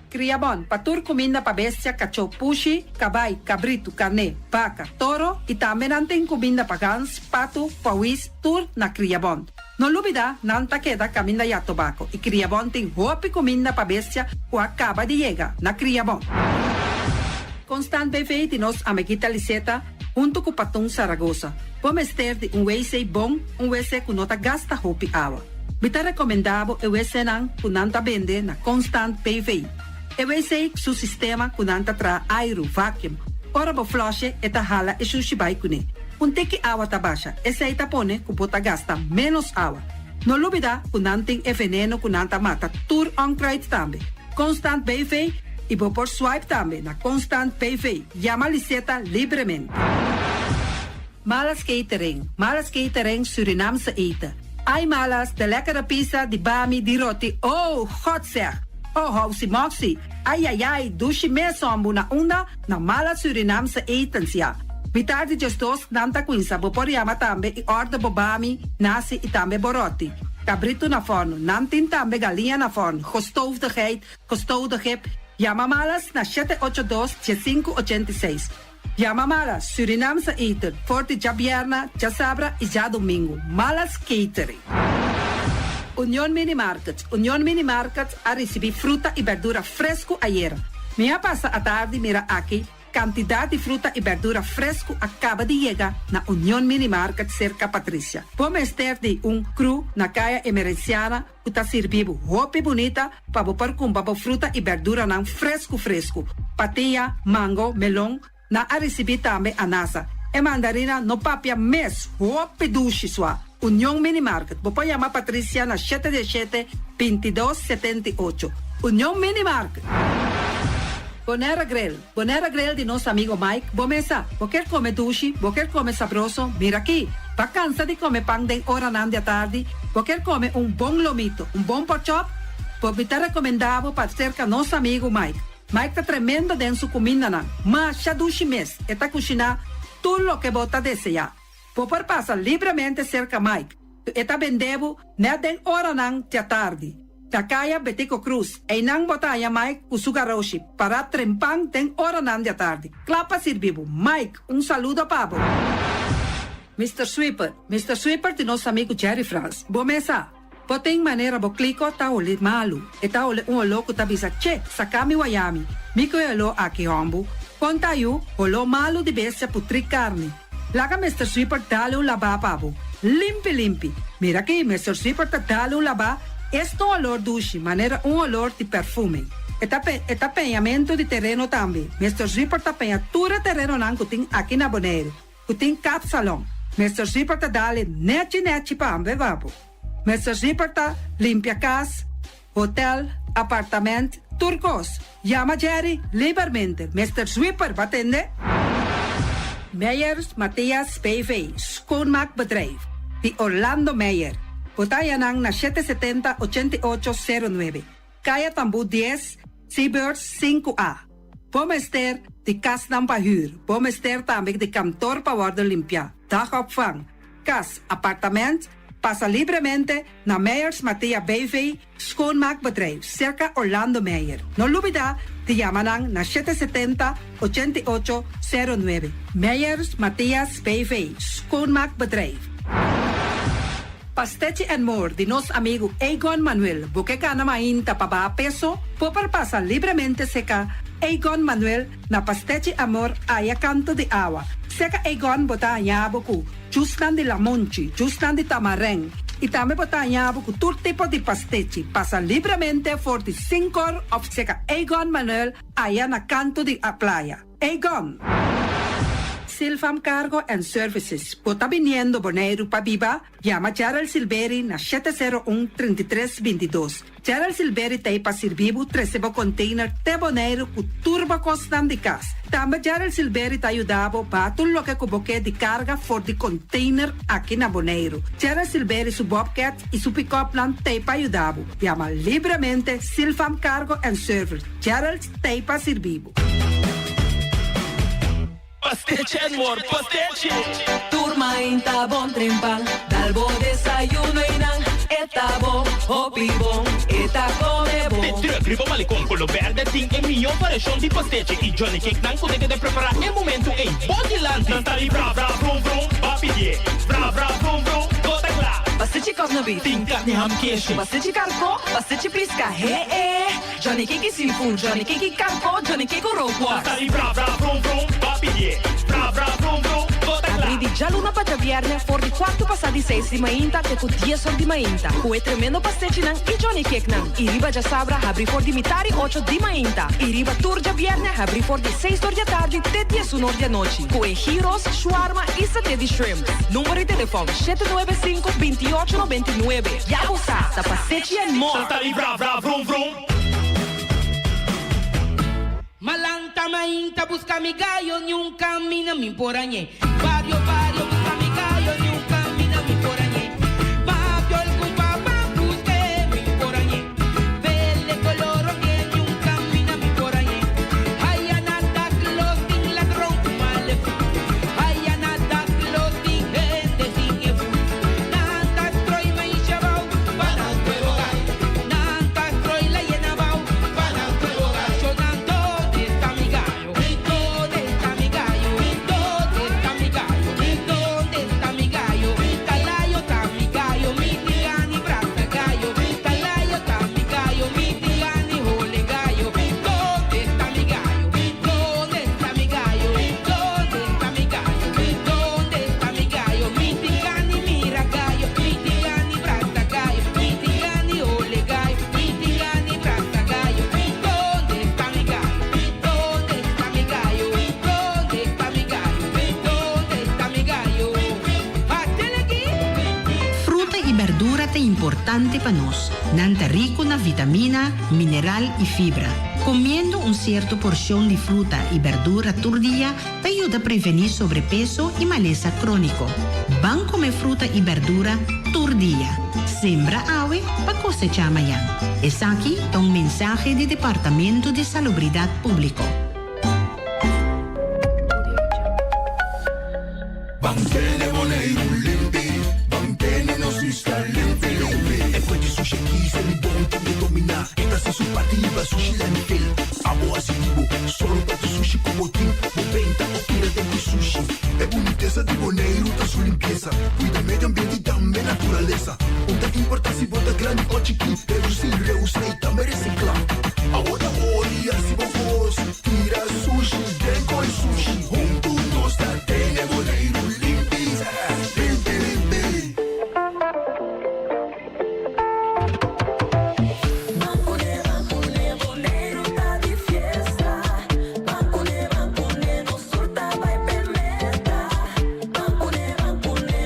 Criabon, patur comida pa bestia, cacho pushi, cabay, cabrito, carne, vaca, toro, y también anten comida pa gans, pato, pawis, tur na Criabon. No lubida, nanta queda camina ya tobacco, y Criabon ten hopi comida pa bestia, o acaba de llega na Criabon. Constant BV de nos amiguita Liseta, junto com Patung Zaragoza. Pomester de WC bom, WC que nota gasta hopi agua. Bita recomendado WC nang kunanta vende na Constant BV. WC su sistema kunanta tra aero vacuum. Ora bo flushe eta hala e sushibay kune. Unteki agua tabasha, esa ita pone kupota gasta menos agua. No lubida kunanting e veneno kunanta mata tur on crate tambe. Constant BV e vou por swipe também na Constant PV. Llama Liseta livremente. Malas catering Surinamse eten. Ai malas, de lekkere pizza, di bami, di roti. Oh, God zeg. Oh, housie moxie. Ai, dushi me sombu na onda na malas Surinamse etens ja. Vitar di gestos nanta quinsa, vou por llama tambe e order bobami, nasi e tambe boroti. Cabrito na forno, nantin tambe galinha na forno. Gestoofde gip. Llama malas na 782-586. Llama malas, Surinamse eten, forte já vierna, já sabra e já domingo. Malas catering. Union Mini Markets a receber fruta e verdura fresco ayer. Minha passa a tarde mira aqui, quantidade de fruta e verdura fresco acaba de chegar na Union Mini Market cerca Patrícia. Pomester de cru na caia emergenciana, que está servindo roupa bonita para botar com fruta e verdura não fresco. Patia, mango, melão, na a receber também anasa. E mandarina no papia mes, roupa duche sua. Union Mini Market. Vou chamar Patrícia na 717-2278. Union Mini Market. Bonera Grill de nosso amigo Mike. Bomesa, vou quer comer duche, vou quer comer sabroso. Mira aqui, tá cansa de comer pão de hora na tarde, vou quer comer bom lomito, bom pork chop. Vou te recomendar para cerca nosso amigo Mike. Mike tá tremendo dentro sua comida não, mas já duche mês, e tá cozinhando tudo o que você deseja. Vou passar livremente cerca Mike, e tá vendendo na hora na tarde. Takaya Betico Cruz, e nang botaya Mike Usugaroshi, para trempang ten hora nan de tarde. Clapa sirvivo. Mike, saludo pabo. Mr. Sweeper de nosso amigo Jerry France. Bomesa, poteng maneira bo clico ta ole malu, e ta ole louco ta bisa che, sakami wayami, miko elo aki hombu, kontayu, olo malu di bestia putri carne. Laga Mr. Sweeper dale laba pabo. Limpi. Mira aqui, Mr. Sweeper ta dale laba. Este olor duche, maneira olor de perfume. Tapeamento de terreno também. Mr. Zipper tapeia tudo terreno não que tem aqui na Bonaire. Que tem cap salão. Mr. Zipper tá dale net para ambevapo. Mr. Zipper tá limpia casa, hotel, apartamento, turcos. Llama Jerry livremente. Mr. Zipper, vai atender? Meijers Matthias PV, schoonmaakbedrijf. De Orlando Meijer. Botayanang na 770-8809. Kaya Tambu 10, Seabirds 5A. Pomester de kas ng pahuur. Pomester também de kantoor pa worden limpia. Dagopvang. Kas, appartement, passa livremente na Meijers Mattia BV, schoonmaakbedrijf, circa Orlando Meijer. No lubida, de Yamanang na 770-8809. Meijers Matthias BV, schoonmaakbedrijf. Pastechi and More de nosso amigo Egon Manuel, porque gana mainta para peso, pode passar livremente seca Egon Manuel na Pastechi Amor aí a canto de água. Seca Egon botar yabuku, justan de lamonchi, justan de tamareng. E também botar yabuku todo tipo de pastechi. Passa livremente por de 5 horas of seca Egon Manuel aí na canto de a praia. Egon! Silfam Cargo and Services. Bota viniendo Bonaire para Viva, llama Gerald Silveri na 701-3322. Gerald Silveri tem para servir o recebo container de Bonaire com turbo costan de gas. Também Gerald Silveri te ajudava para tudo lo que cuboque de carga for de container aqui na Bonaire. Gerald Silveri su Bobcat e su pick-up plan te para ajudava. Llama livremente Silfam Cargo and Services. Gerald te para servir. Pastechi and More, pastechi. Turma inta bon trempal, dalbo desayuno inang, eta bon, hopi bon, eta come bon. Petri gribo malicom, collo verde, ting e mio paration di pastechi. I Johnny Cake nan kudeke de preparar e momento e body lanti. Non stari bra bra vrum vrum, papi die, bra bra vrum vrum, gota klar. Pastechi cosnobit, Tinka ni ham keshi. pastechi carco, pastechi pisca, Johnny Cake seafood, Johnny Cake carco, Johnny Cake roquas. Stari bra bra vrum vrum, papi die, bra bra vrum vrum, gota klar. Abri di già luna para viernes, for di 4 passati 6 di mainta, che con 10 di mainta. Cue tremendo pastechi nan, i Johnny Cake nan. I riba già sabra, abri for di mitari 8 di mainta. I riba turgia viernes, abri for di 6 di tardi, te 10 di noci. Cue gyros, shawarma e satè di shrimp. Numero di telefono 795-2899. Ya usa, da Pastechi and More. Stari bra bra vrum vrum. Malanta mainta busca mi gallo, ni un camina mi porañe. Vario, busca mi gallo, ni un camina mi porañe. Papio el cupa, busque mi porañe. Vele coloro que ni un camina mi porañe. Hay anata clothing ladrón, male. Hay anata clothing, gente sin efu. Nanta troy me chabao, para el huevo gai. Nanta troy la llena bao, para el huevo gai. ¿Dónde está mi gallo? ¿Dónde está mi gallo? ¿Dónde está mi gallo? ¿Dónde está mi gallo? Calayo está mi gallo, mi tigani brasa gallo. Calayo está mi gallo, mi tigani jole gallo. ¿Dónde está mi gallo? ¿Dónde está mi gallo? ¿Dónde está mi gallo? ¿Dónde está mi gallo? Mi tigani mira gallo, mi tigani brasa gallo, mi tigani jole gallo, mi tigani brasa gallo. ¿Dónde está mi gallo? ¿Dónde está mi gallo? ¿Dónde está mi gallo? ¿Dónde está mi gallo? Hátele aquí. Fruta y verdura te importante para nos, nanta rico na vitamina, mineral y fibra. Comiendo una cierta porción de fruta y verdura por día te ayuda a prevenir sobrepeso y maleza crónico. Van comer fruta y verdura por día. Sembra ave para cosechar mañana. Es aquí un mensaje del Departamento de Salubridad Público. Bantene Bonaire limpi, bantene nos está limpi. E poi di sushi chi se li bonti di domina. Esta se su partiva sushi la nivel. Amo asitivo, solo per sushi como team. 90 oppure di sushi. E boniteza di Bonaire da su limpieza. Cuida medio ambiente e também naturaleza. Onde importa se bota grande ou chiquinho. Reduzir, reusar e também reciclar. Agora olha se vos tira sushi, dengo e sushi. Junto nós da Tene Bonaire limpi, limpi, limpi. Bonaire tá de fiesta. Bancune, nos surta vai permeta. Bancune,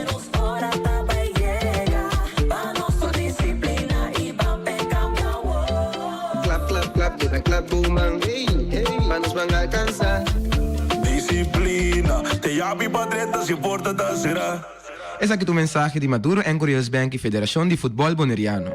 nos hora tá vai llega. Pa nossa disciplina e bampe cambia o. Clap, clap, clap, que da clap boomang. Hey, hey, manos van a alcanzar. Disciplina, te llamo padreta se porta da será. Esse aqui é o mensagem de Maduro, Anchorias Bank e Federação de Futebol Boneriano.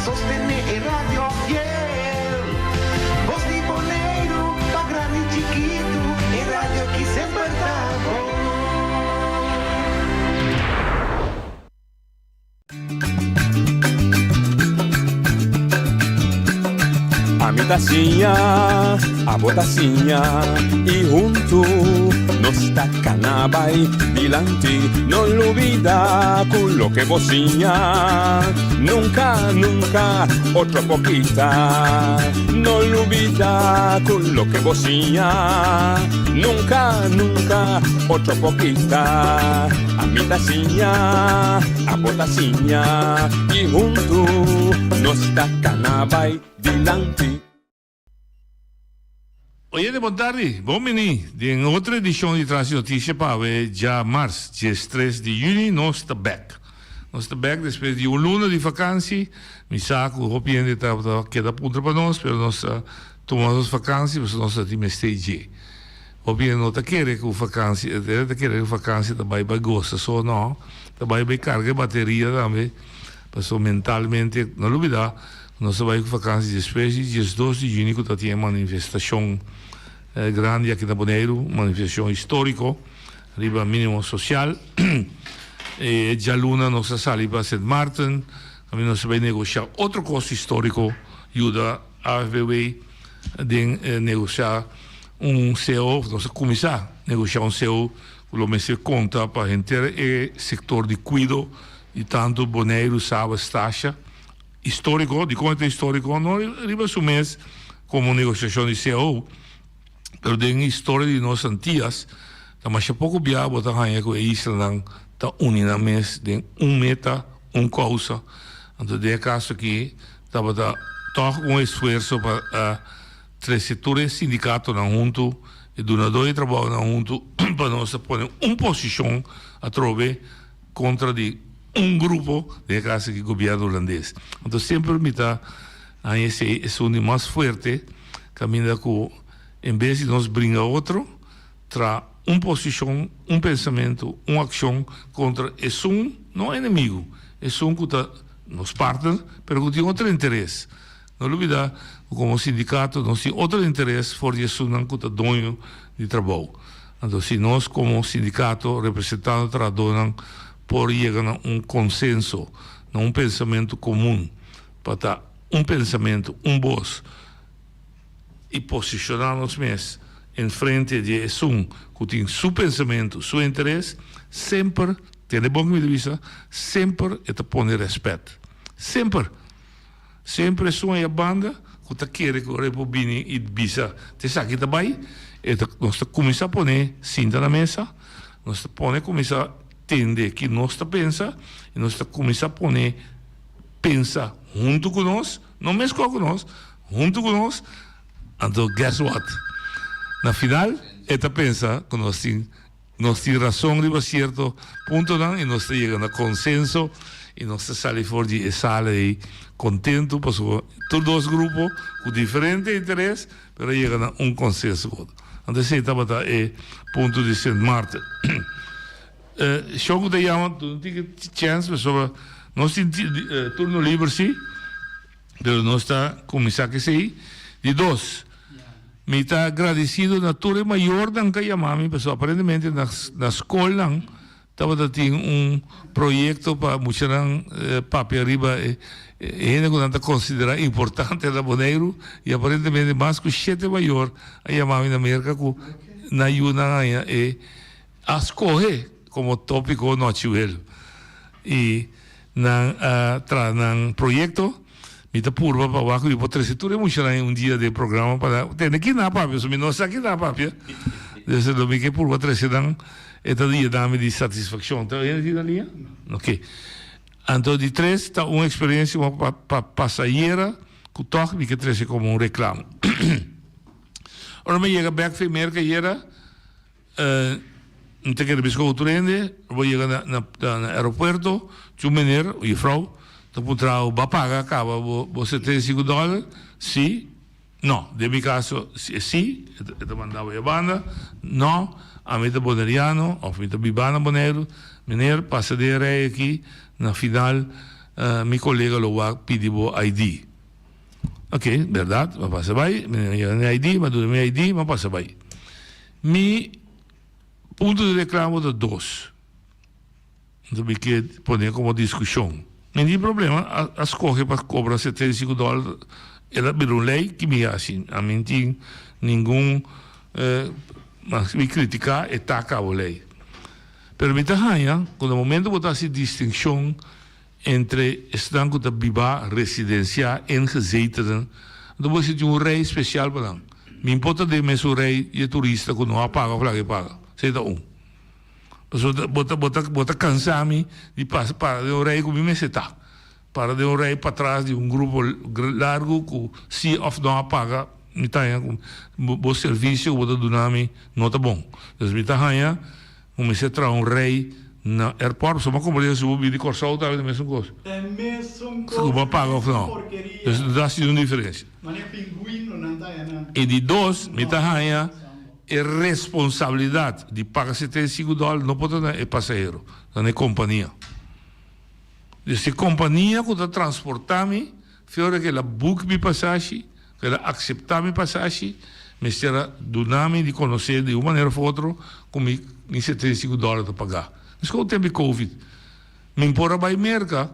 Sostener el radio fiel. Voz de Bonaire, pa grande y chiquito, a mitacinha, a botacinha, e junto nos tacanabay dilante, no olvida con lo que vocinha, nunca, nunca, otra poquita, no olvida con lo que vocinha, nunca, nunca, otra poquita, a mitacinha, a botacinha, e junto nos tacanabay dilante. Oye, boa tarde. Bom menino. Em outra edição de Trans Notícia para já março, dia 3 de junho, nós estamos back. Nós estamos back depois de luna de vacância. Me saco, o Hopiende queda punta para nós, mas nós tomamos vacância, mas nós temos stage. Hopiende não está querendo que a vacância, está querendo que a vacância também vai gostar, só não. Também vai carregar bateria também, para mentalmente, não olvidar. Nós vamos com vacâncias de espécie, dia 2 de junho, que tem uma manifestação grande aqui na Bonaire, manifestação histórica, arriba mínimo social. E já luna nós saímos para St. Martin, a nós vamos negociar outro custo histórico, ajuda a AFBW a negociar CO, nós vamos começar a negociar CO, que o mestre conta para o setor de cuidado, e tanto Bonaire, Saba, Taxa, histórico, de conta histórico, não arriba su mês como negociação de CO, pero de história de nós antigas, mas pouco bia botar ganha com a Isla está unida mês de meta, causa. Então, de caso aqui, estava todo esforço para três setores sindicatos na junto e donadores de trabalho na junto para nós pôr posição a trover contra de grupo de caso que o governo holandês. Então, sempre me está a esse é mais forte, caminha com, em vez de nos brincar outro, traz posição, pensamento, ação contra esse não é inimigo, é que está nos partners, mas que tem outro interesse. Não olvidar, como sindicato, nós temos outro interesse, for esse que está dono de trabalho. Então, se nós, como sindicato, representando a dona, por chegar a consenso, a pensamento comum, para dar pensamento, voz, e posicionar-nos mesmos em frente de que tem seu pensamento, seu interesse, sempre, tem bom ponto de vista, sempre é pôr respeito. Sempre. Sempre é a banda que está querendo que o Repubini e Bisa te saque também, nós começamos a pôr cinta na mesa, nós começamos a entender que nós pensa e nós começamos a pôr pensa junto com nós, não mesmo com nós, junto com nós. Então, guess what? Na final, pensa que nós temos razão de certo ponto e nós chegamos a consenso e nós saímos fora de sala e contento, porque todos os grupos com diferentes interesses, mas chegam a consenso. Então, esse é o ponto de St. Martin. Show que chama, não tem chance, mas nós temos turno livre, sim, mas nós está começando a sair. De dois, me está agradecido na turma maior do que chamamos, mas aparentemente na escola estava tendo projeto para mostrar papel arriba e ainda que considera importante da Bonaire e aparentemente mais que 7 maior a chamamos na América que na ajuda a escolher como tópico nacional. E no projeto, me está purva para baixo, e por 3 setores, um dia de programa para. Tem aqui na papel, se me não sabe aqui na papel. Desde o domingo, purva 3 setores, este dia dá-me de satisfação. Está aqui na linha? Ok. Então, de 3, está uma experiência para passageira, que toca, que 3 é como reclame. Ora, me chega back para América, e era. Não tem que buscar outro ende, vou chegar no aeroporto, tinha um menino e vrouw, então vai pagar, acaba, você tem $5? Sim, não, de meu caso, sim, eu mandava a banda, não, a mim é boneriano, ou a mim é bibana boneiro, menino, passadeira aqui, na final, meu colega lo vai pedir o ID. Ok, verdade, mas passa bem, meu ID, mas do meu ID, mas passa bem. Ponto de reclamo de 2. Então, me quer poner como discussão. Não tem problema, as corre para cobrar $75 ela virou lei que me assim, a mim tem nenhum mas me criticar e taca a lei. Pero me tahanha, quando o momento botar essa distinção entre estanco da biba residencial en gezeten, dan was het een rij speciaal belang. Me importa de mensen rij je toeristen kunnen nou paga of laat paga. Zeg dat om. Dus bota cansami die pas para de een rij com mensen ta. Para de een rij para trás de een grupo largo com si of não paga. Me tahanha com bo serviço bota dunami não tá bom. Dus me tahanha se tra een rij na airport, só uma companhia subir de Corsal, tá vendo a mesma coisa. É a mesma coisa. Como paga ou não? Então, dá se uma diferença. Mas é pinguino, não tá, né? E de dois, me tá ganha é responsabilidade de pagar $75, não pode ser é passageiro, não é companhia. Se companhia que está transportando, fiora que ela book mi passagem, que ela acceptar mi passagem, me será dunami de conhecer de uma maneira ou outra, como $75 para pagar. Mas com o tempo de Covid, me importa para a América,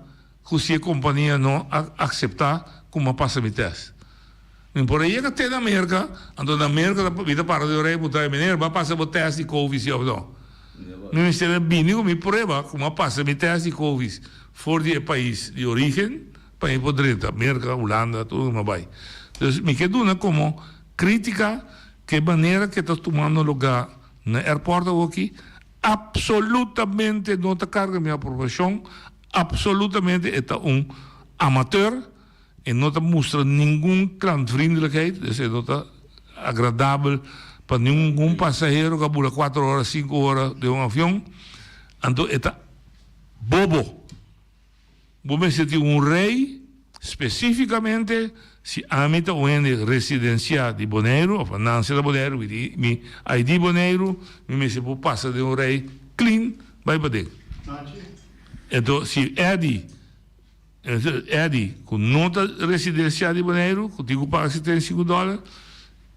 que se a companhia não aceitar como passa o teste. Me importa ir até na América, então na América, vida para de orelha, botar a maneira, vai passar o teste de Covid, ou não. Me ministério bem, me prova como passa o teste de Covid, fora do país de origem, para ir para dentro, América, Holanda, tudo mais vai. Então, me quedo como crítica, que maneira que está tomando lugar no aeroporto aqui, absolutamente não está carga minha aprovação, absolutamente é amateur e não está mostrando nenhuma klantvriendelijkheid, dus não está agradável para nenhum passageiro que pula 4 horas, 5 horas de avião, então é bobo. Vamos sentir rei, especificamente, se a meta o residencial de Bonaire, ou Nancy de Bonaire, mi ID Bonaire, me se passa de rei clean, vai para dentro. Então, se Eddie, com nota residencial de Bonaire, que digo para $75,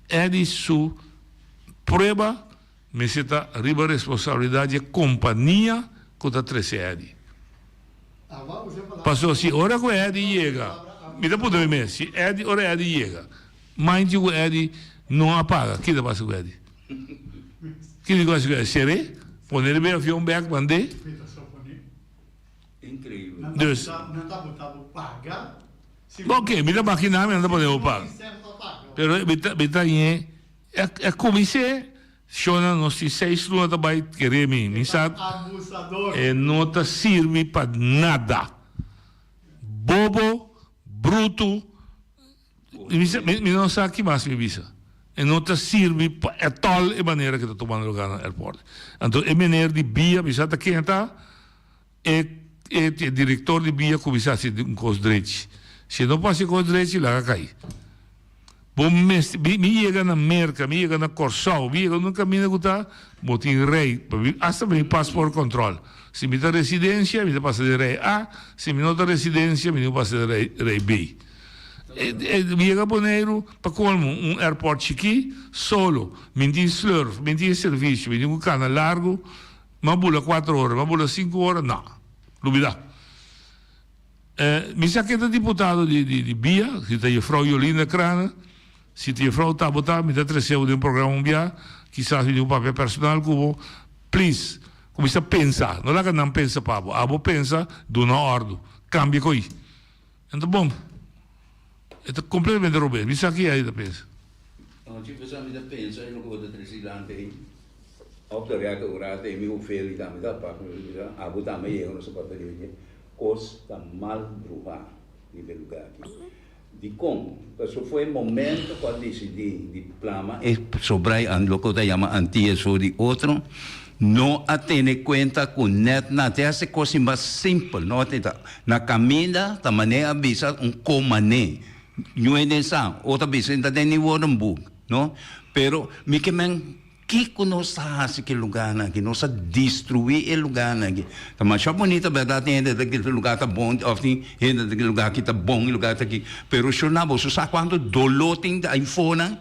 Eddie su prova, me se está riba responsabilidade da companhia que está trece Eddie. Passou assim, hora que o Eddie chega, me dá poder mesmo, se Eddie, ora Eddie chega, mas o Eddie não apaga, que dá para o Eddie? Que negócio é? Seré? Poner bem o avião back, mandei? Incrível. Não está botado pagar. Ok, me dá máquina, mas não podemos pagar. Pero me dá é como isso é, Shona, nós temos 6 lunas também, querer me sabe? E não está serve para nada. Bobo, bruto, me não sabe que mais me visa. E não está serve para tal maneira que está tomando lugar no aeroporto. Então, é maneira de via, me sabe quem está? É diretor de via começar a ser um coisa direito. Se não passa com direito, lá cai. Bom, me chega na América, me chega na Corsal, me chega no caminho que está, botem rei, hasta me passport control. Se me dá residência, me dá passa de rei A, se me não dá residência, me dá passa de rei B. Me chega Bonaire, para colmo, aeroporto chiqui, solo, me tem slurf, me tem serviço, me tem um cana largo, mas bula 4 horas, mas bula 5 horas, não, dúvida. Me saquei da deputado de Bia, se tem a Frau Jolina Krana, se tem a Frau Tabota, me dá 3 euros de um programa Bia, quizás me dê um papel personal, como, please, começa a pensar, não é que não pensa, Pablo, abo pensa, do uma ordem, cambia com isso. Então, bom, é completamente roubado, me saquei aí da pensa. Não, tipo, se me pensa, eu não vou ter residente, autoria que ora tem me ofere da me dá para abo também eu não sou para ele. Costa mal brujar nesse lugar aqui. De como? Porque foi o momento quando decidi diploma sobre o que se chama anti-eso de outro, não atende conta com net, até essa coisa mais simples, não atende. Na caminha, da maneira avisa comane, não é nessa, outra vez ainda tem nível de book, não? Pero me que que nós fazemos aquele lugar aqui, nós destruir o lugar aqui. Mas só bonita, verdade, ainda daquele lugar está bom, ainda daquele lugar aqui está bom, o lugar está aqui. Pero se não, você sabe quanto dolor tem da iPhone,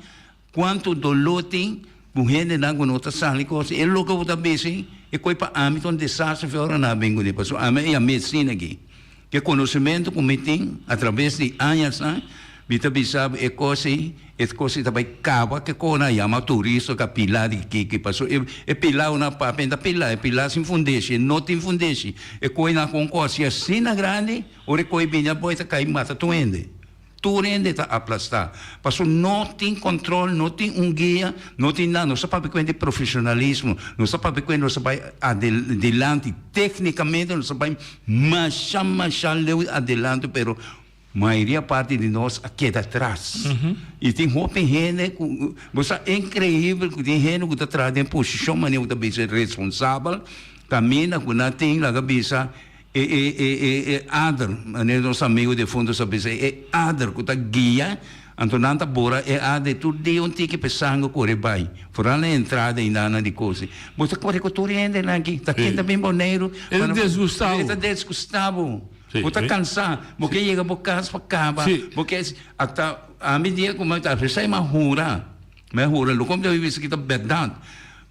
quanto dolor tem, com gente não com outra sala, é louco que você pensa, é coisa para a mim, um desastre, fora na bem com ele, porque a minha medicina aqui, que conhecimento que me tem, através de anos, Bita bisab e cosi também cava que kona yama turista ka pila di que passou e pila una papenda pila e pila sin fundesi não tem fundesi e coi na concorsia sina grande ore coi binha boita kai mata tuende está aplastar. Passou não tem controle, não tem guia, não tem nada. Não sabe quando é profissionalismo, não sabe quando não sabe adelante, tecnicamente não sabe mais adelante, pero maioria parte de nós queda atrás. E tem roupa gente, você é incrível que tem gente que está atrás em posição, mas não está ser responsável. Caminha com não tem lá cabeça. Adar, nosso amigo de fundo sabe dizer, Adar que está guia, então nanta bora Adar tudo de onde que pessango corre vai, fora na entrada e nada de coisa. Você corre com tudo ainda aqui, está aqui também boneiro. Ele desgustado. Ele está desgustado. Você está cansado, porque chega para casa para acabar, porque até a medida como está, você é mais rura, como eu vi isso aqui está verdade.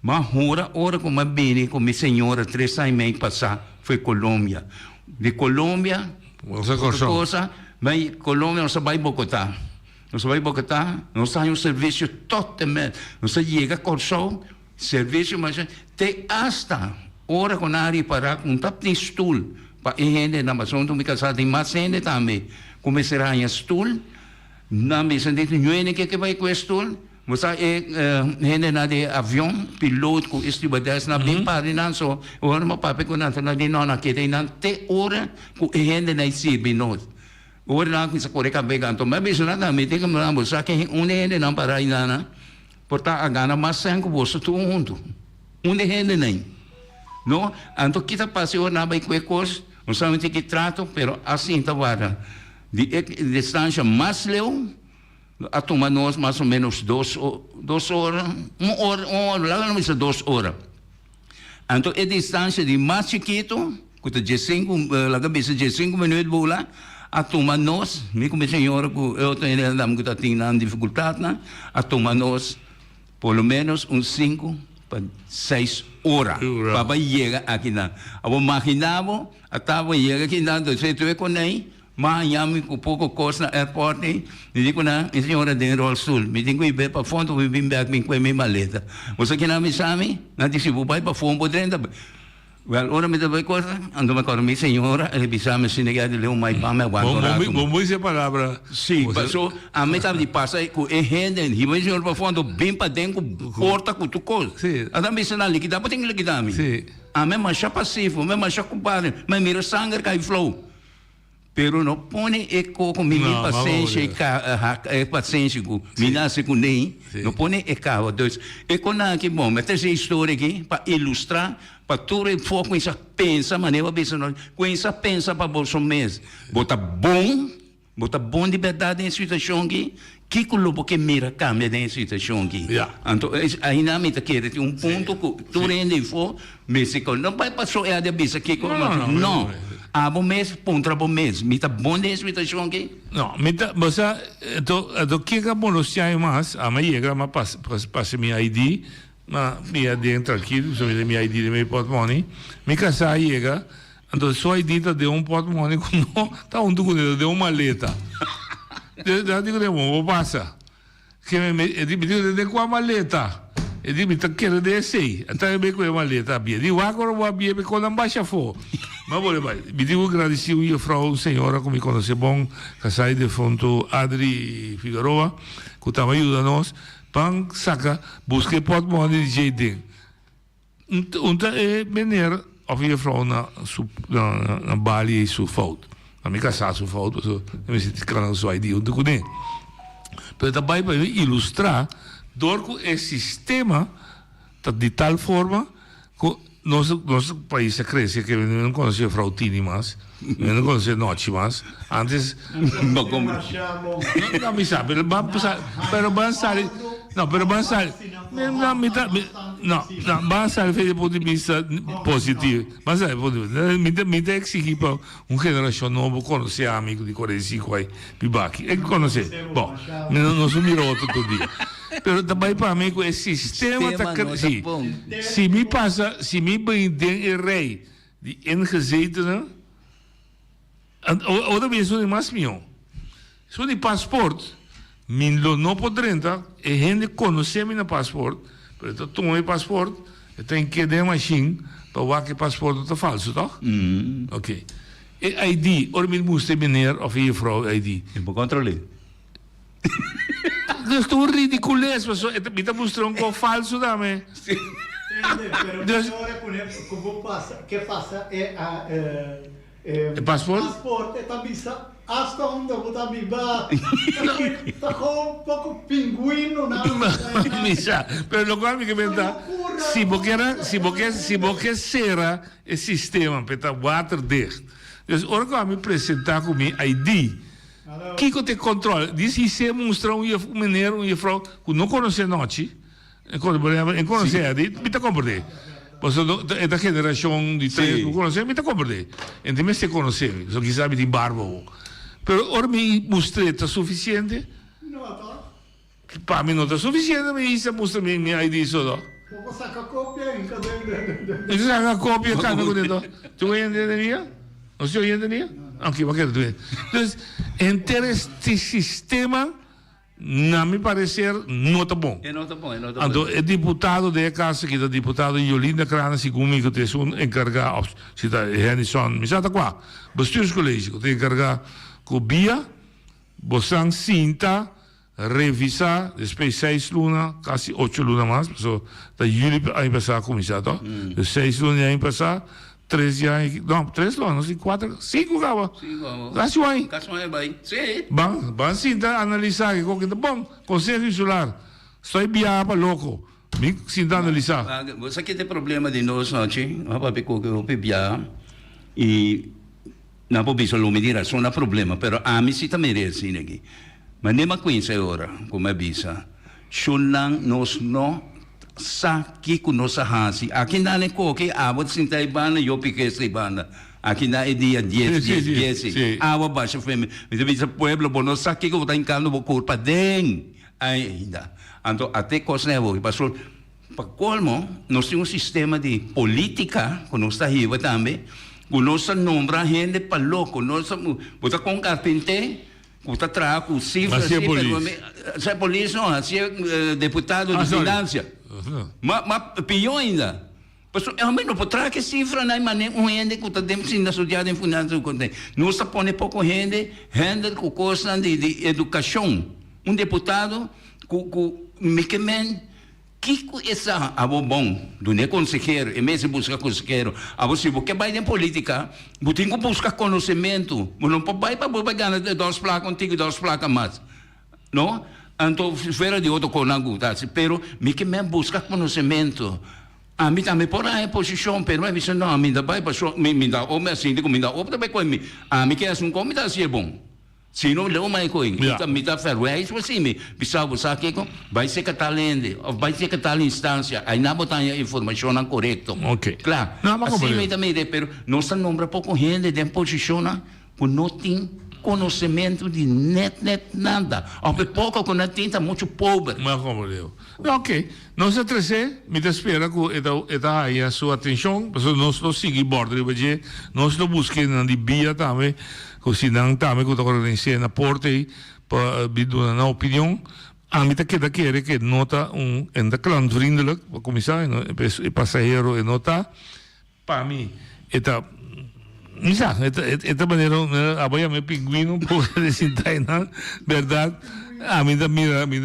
Mas hora como eu vim com minha senhora 3 anos e meio passar foi Colômbia. De Colômbia, outra coisa, mas Colômbia não vai Bogotá. Não vai Bogotá, não sai um serviço totalmente. Não se chega com o serviço, mas tem hasta hora com a área para um tap de stool. Para gente na Amazônia, tu me casar tem mais gente também. Começará a stool, na mesa de ninguém que vai com stool. Você gente na de avião, piloto com estewardess na bem para não só, ora uma papel com nada na de não naquele não te hora com gente na sirve nós. Ora lá com essa coreca pegando, mas mesmo nada me tem que me lembrar você que gente não para aí nada, porta a gana mais sangue você tu junto, gente nem, não? Então kita passe ora na bem com coisa, não sabe que trato, pero assim tá vara, de distância mais leu. A tomar nós mais ou menos 2 horas, 1 hora, lá não é 2 horas. Então, a distância de mais chiquito, que está 5 minutos, bola, a tomar nós, me como senhora, eu tenho que está tendo dificuldade, a tomar nós, pelo menos 5 para 6 horas, para chegar aqui. Eu imaginava, estava chegando aqui, você tu é com ele, mas eu com pouco coisa no aeroporto, me digo na senhora de Roll Sul, me digo ir para fundo, me vim back com a minha maleta. Você que não me sabe, não disse vou para fundo por dentro. Well, ora me dá coisa, ando me com minha senhora, ele me se negar de ler mais para me aguardar. Vamos dizer palavra. Sim, passou a metade de passar com a gente, e me senhor para fundo bem para dentro, porta com tu coisa. Sim. A me se não liquidar, mas tem que liquidar me. Sim. A me mancha passivo, me mancha culpado, mas mira sangue cai flow. Pero não põe eco com minha paciência com minha segunda, não põe eco dois. Eco não que bom, mas essa história aqui para ilustrar, para tudo foco com essa pensa, maneira com essa pensa para bolso mês, bota bom de verdade em situação aqui, que coloca que mira cambia em situação aqui. Então ainda me tá querendo um ponto que tudo ainda for, mas não vai passar a debisa aqui não. Abo mês, pontra bom mês. Mita bom de situação aqui? Não, mita, você, do que que monostia mais, a minha chega, mas passa minha ID, mas minha dentro aqui, sobre minha ID de meu portmone, me casar chega, então sua ID tá de portmone com não, tá documento de maleta. Eu digo de vou passa. Que me digo de qual maleta? Eu digo me tá querendo descer, até me com a maleta bia. Digo agora vou bia com a baixa for. Mas vou levar. Me digo agradecido a frau senhora que me conhece bom, que sai de fundo Adri Figueroa, que estava ajudando nós, para sacar, buscar portmone de jeito. Então é menor, a frau na Bali e sua foto. A minha casa sua foto, eu me sinto canal sua ID, onde que nem. Mas também para ilustrar, dorco é sistema de tal forma que nosso país cresce que não conhecia Frautini mais, não conhecia Noche mais. Antes não me sabe, pero bansari, não, pero bansari, não, bansari fez do ponto de vista positivo, mas é me tem que seguir para geração nova conhecer amigo de 45 aí, Bibaki, é que conhecer, bom, não sou miroto todo dia. Pero também para mim o sistema se me passa, se me bem o rei de ingezetenen, outra vez o mais meu. So di passport, min lo no podrenta, e gente conosce min passport, pero tu meu passport, e tem que de machine, para o que passport tá falso, toch? Ok. E ID, or min moest meneer of juffrouw ID. Je moet controleren. Dus tu ridicules, mas me tá mostrando um falso também. Como passa, que passa é a passport? Passport é também hasta onde eu tá biba. Tá com um pouco pinguino na. Misa, pero lo cual mi comenta, se você será o sistema para water dicht. Dus ora que me apresentar com meu ID. Que te controla? Diz que se mostrar menino, juffrouw que não conhece noite, não conhece ID, me tá compreendendo. Pois é da geração de três, não conhece, me tá compreendendo. Então me se conhece, só que sabe de barba. Pero ora me mostrei tá suficiente? Para mim não tá suficiente, me isso mostra minha ID só. Vou sacar cópia em cada. Isso saca cópia cada um deles. Tu entenderia? Não se entenderia? Ok, vai querer ver. Então, este sistema, na meu parecer, não está bom. Não está bom, não está bom. Então, o deputado de casa, que é o deputado Yolinda Krana, se comigo, que é encarregado, se está Henderson, me está qua, bestuurscollege, que é encarregado com BIA, Bosang Sinta, revisar, depois 6 lunas, quase 8 lunas mais, da julho a passar com isso, 6 lunas a passar, 3 anos, não, 3 anos, 4, 5 acaba. Casuai. Casuai, vai. Sim. Bom, sinta analisar, que é bom, consegue isolar. Estou biapa louco. Me sinta analisar. Você que tem problema de nós, não, sim? A papi que eu bia e não pode só medir, só não problema, pero a mim se também merece aqui. Mas nem mais conhece agora, como é bisa. Chulang nos no sa ki kuno sa hasi akin na ne ko ke awat sinta ibana yo pike sa ibana akin na dia 10 awa ba sa feme mi sa pueblo bono sa ki ko tan kano bo culpa den ai ainda anto até cos nevo pastor pagkolmo nós temos um sistema de política quando está hiwa também quando sa nombra gente pa louco nós bota com carpinte Kuta trago cifras, se é polícia, não, se é deputado de finanças. Mas pior ainda. É menos não pode trazer cifra, não é maneira um gente que está dentro da sociedade em finanças. Não se põe pouco gente com coisa de educação. Deputado com mecanismo que essa abo bom do ne consejero e mesmo busca consejero abo se você vai em política você tem que buscar conhecimento não pode para ganhar 2 placas contigo 2 placas mais não então fora de outro conago tá pero me que me busca conhecimento a mim também por aí posição pero me não a mim da vai para me dá ou me assim como me dá ou também com mim a mim que é um como dá se é bom se não leu mais coisa, me dá ferro, é isso assim, bisa você que vai ser que talento, ou vai ser que tal instância, aí não botar a informação correta. Ok. Claro. Assim me também, pero não se nombra pouco gente de posição, que não tem conhecimento de net nada. Ou pouco que não tem, está muito pobre. Mas como eu. Ok. Nós atrasamos, me espera que está aí a sua atenção, porque nós não seguimos bordo, nós não buscamos de via também. Così non tame che organizza na porte per biduna na opinion amita che da che nota un enda klant vriendelijk come sai no e passaggero e nota pa mi eta mi sa eta manero aboya me pinguino por desintaina verdad amita mira digo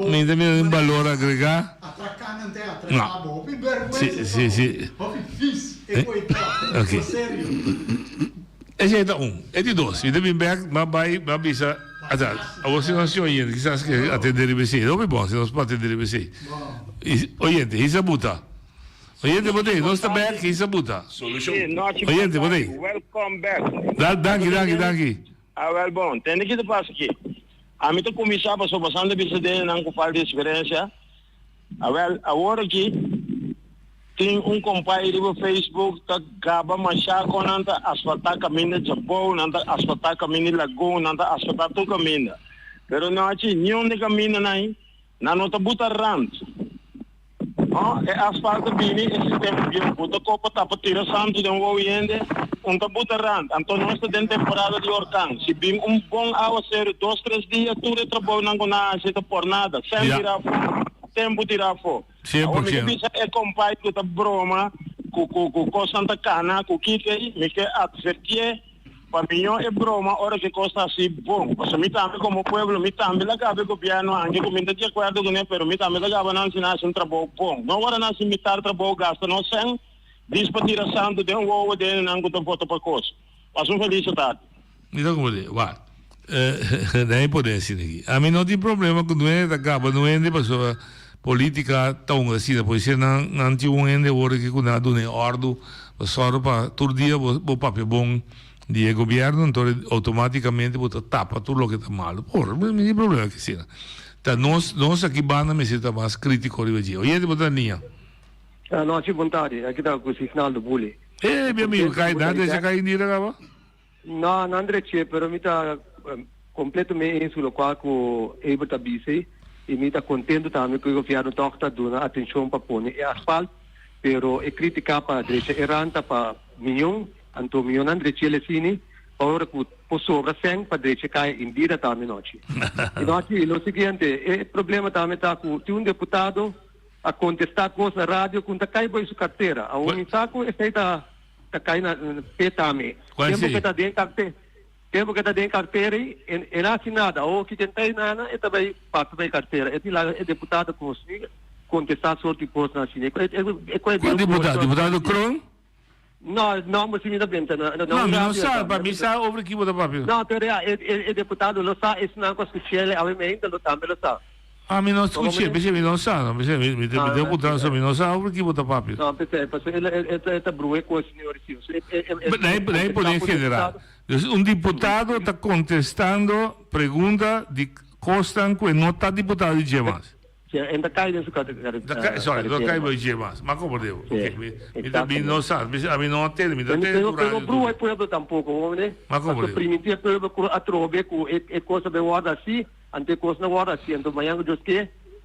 mi mira un valore agregato atracando te atracabo sì ok esse é é de 2 e deve back vai bisa a você não se oye quizás que atender o BC não é bom se não pode atender o BC oyente isso buta oyente botei não está back isso buta oyente botei welcome back danke well bom tem que te passa aqui a mim tô começar para passando bisa de não com falta de experiência well agora aqui tem companheiro no Facebook que acaba machar com nanta asfaltar caminho de Japão, nanta asfaltar caminho de Lagoa, nanta asfaltar todo caminho. Pero não há nenhum de caminho aí, não está buta rand. É asfalto bem, esse sistema bem buta copa tá para tirar santo de um oriente, un tabutarán, tanto no está en temporada de orcán. Si bien un buen aguacero, 2-3 días, tú de trabajo no necesita por nada. Sem tirar fo, tempo tirar fo. 100%. Ahora me dice, compadre, que está broma, com Santa Cana, com Kike, me que advertir, para mim é broma, hora que costa assim bom. Porque me também como pueblo, me também lá cabe governo, anche comincia de acordo com ele, pero me também lá cabe não ensinar um trabalho bom. Não hora não se imitar trabalho gasta, não sem, diz para tirar santo de ovo de não com voto para coisa. Mas feliz tarde. Então como dizer, vai. Nem poder assim aqui. A mim não tem problema com doente, acaba doente, pessoa política tão assim, depois se não tinha um ende hora que quando do ne ordo, só para todo dia o papel bom de governo, então automaticamente você tapa tudo o que está mal. Porra, não tem problema que seja. Então nós aqui banda me senta mais crítico de hoje. Hoje de botar linha. Não, tive vontade. Aqui está com o sinal do bully. Meu amigo, cai nada, já cai nira acaba? Não, não André che, pero me está completamente sulla qual com able tá bise e me está contento também que o governo toca dando atenção para pôr e asfalto, pero e criticar para a direita erranta para milhão, anto milhão André che le sini, ora que por sobra sem para a direita cai indira também noite. E noite, o seguinte, o problema também está com um deputado a contestar coisas na rádio quando está cai boa sua carteira. A um saco está cai na petame. Tempo que está dentro carteira. Tempo que está dentro carteira e não assinada. Ou que tentei nada e também passa bem carteira. E lá é deputado com contestar sorte de coisas na China. Qual deputado? Deputado Kron? Não, mas ainda bem. Não sabe, para mim sabe over que botar papel. Não, pero é deputado, lo sabe, isso não consegue ele, a mim ainda lo também lo sabe. Ah, mi non scusi, mi non sa, mi devo buttare mi non sa perché vota papio. No, perché è brue con signori. Lei può chiedere. Un deputato sta contestando pregunta di Costanco e non sta deputato di Gemas. Cioè, da cai su carta. Sorry, da cai voi Gemas. Ma come devo? Mi non sa, mi non attende, mi da te. Però brue è poi tampoco, ma come devo? Primitivo per a trove e cosa be guarda assim. Ante coisa na hora assim, então manhã eu disse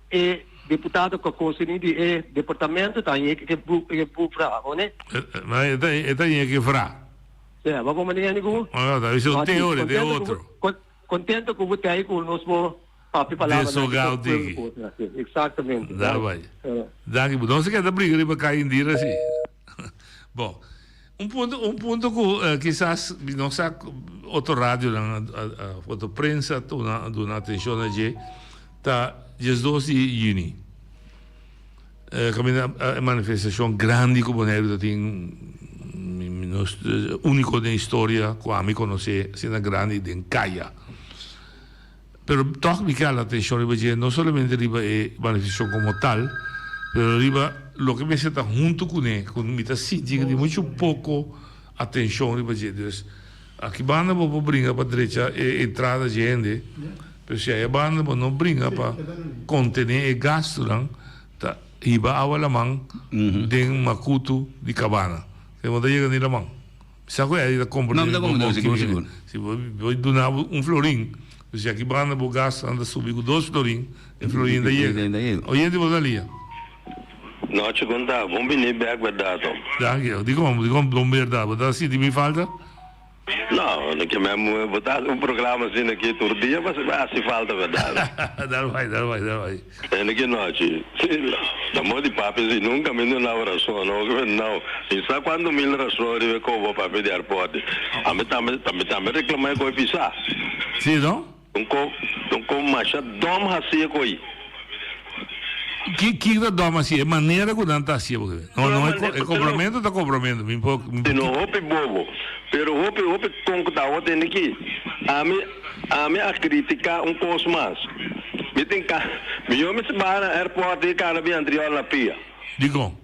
que deputado com conselho de departamento tá aí que fra, né? Mas tá aí que fra. É, mas como nem amigo? Olha, isso é teoria de outro. Contento com você aí com o nosso papi palavra. Desogaldigi. Exatamente. Dá vai. Dá que não se quer da briga para cair em dire assim. Bom, um ponto que quizás não sa outro rádio na fotoprensa dona atenção a je tá 12 de junho a manifestação grande que Bonaire tem único na história que a mim conhece sendo grande em Caia pero toch me cala atenção riba não somente riba é manifestação como tal pero riba lo que me senta junto com ele com me tá sentindo de muito pouco atenção riba aqui banda vou brincar para direita e entrada de gente perché a banda não brinca para contener e gasto tá iba a la man den makutu di cabana se vou dar chega nela man sabe é da compra não seguro se vou donar florim perché aqui banda vou gastar anda subir com 2 florim e florim da chega hoje vou dar ali no ci conta buon bene back guardato danke dico buon verdade da sì mi falta. No, non chiamiamo votato un programma assim aqui todo dia, mas se falta verdade. Dá vai. É naquele noite. Da modo de papo assim, nunca me deu na oração, não. E sabe quando me oração de como papo de airport. A mim também reclamar com pisar. Sim, não? Com macha dom assim coi. Que da doma assim, é maneira que não tá assim, não é complemento da complemento, me pouco. Não hope bobo, pero hope com que tá outra aqui. A mim a criticar coisa mais. Me tem eu me separa airport de cara bem Andriol na pia. Digo.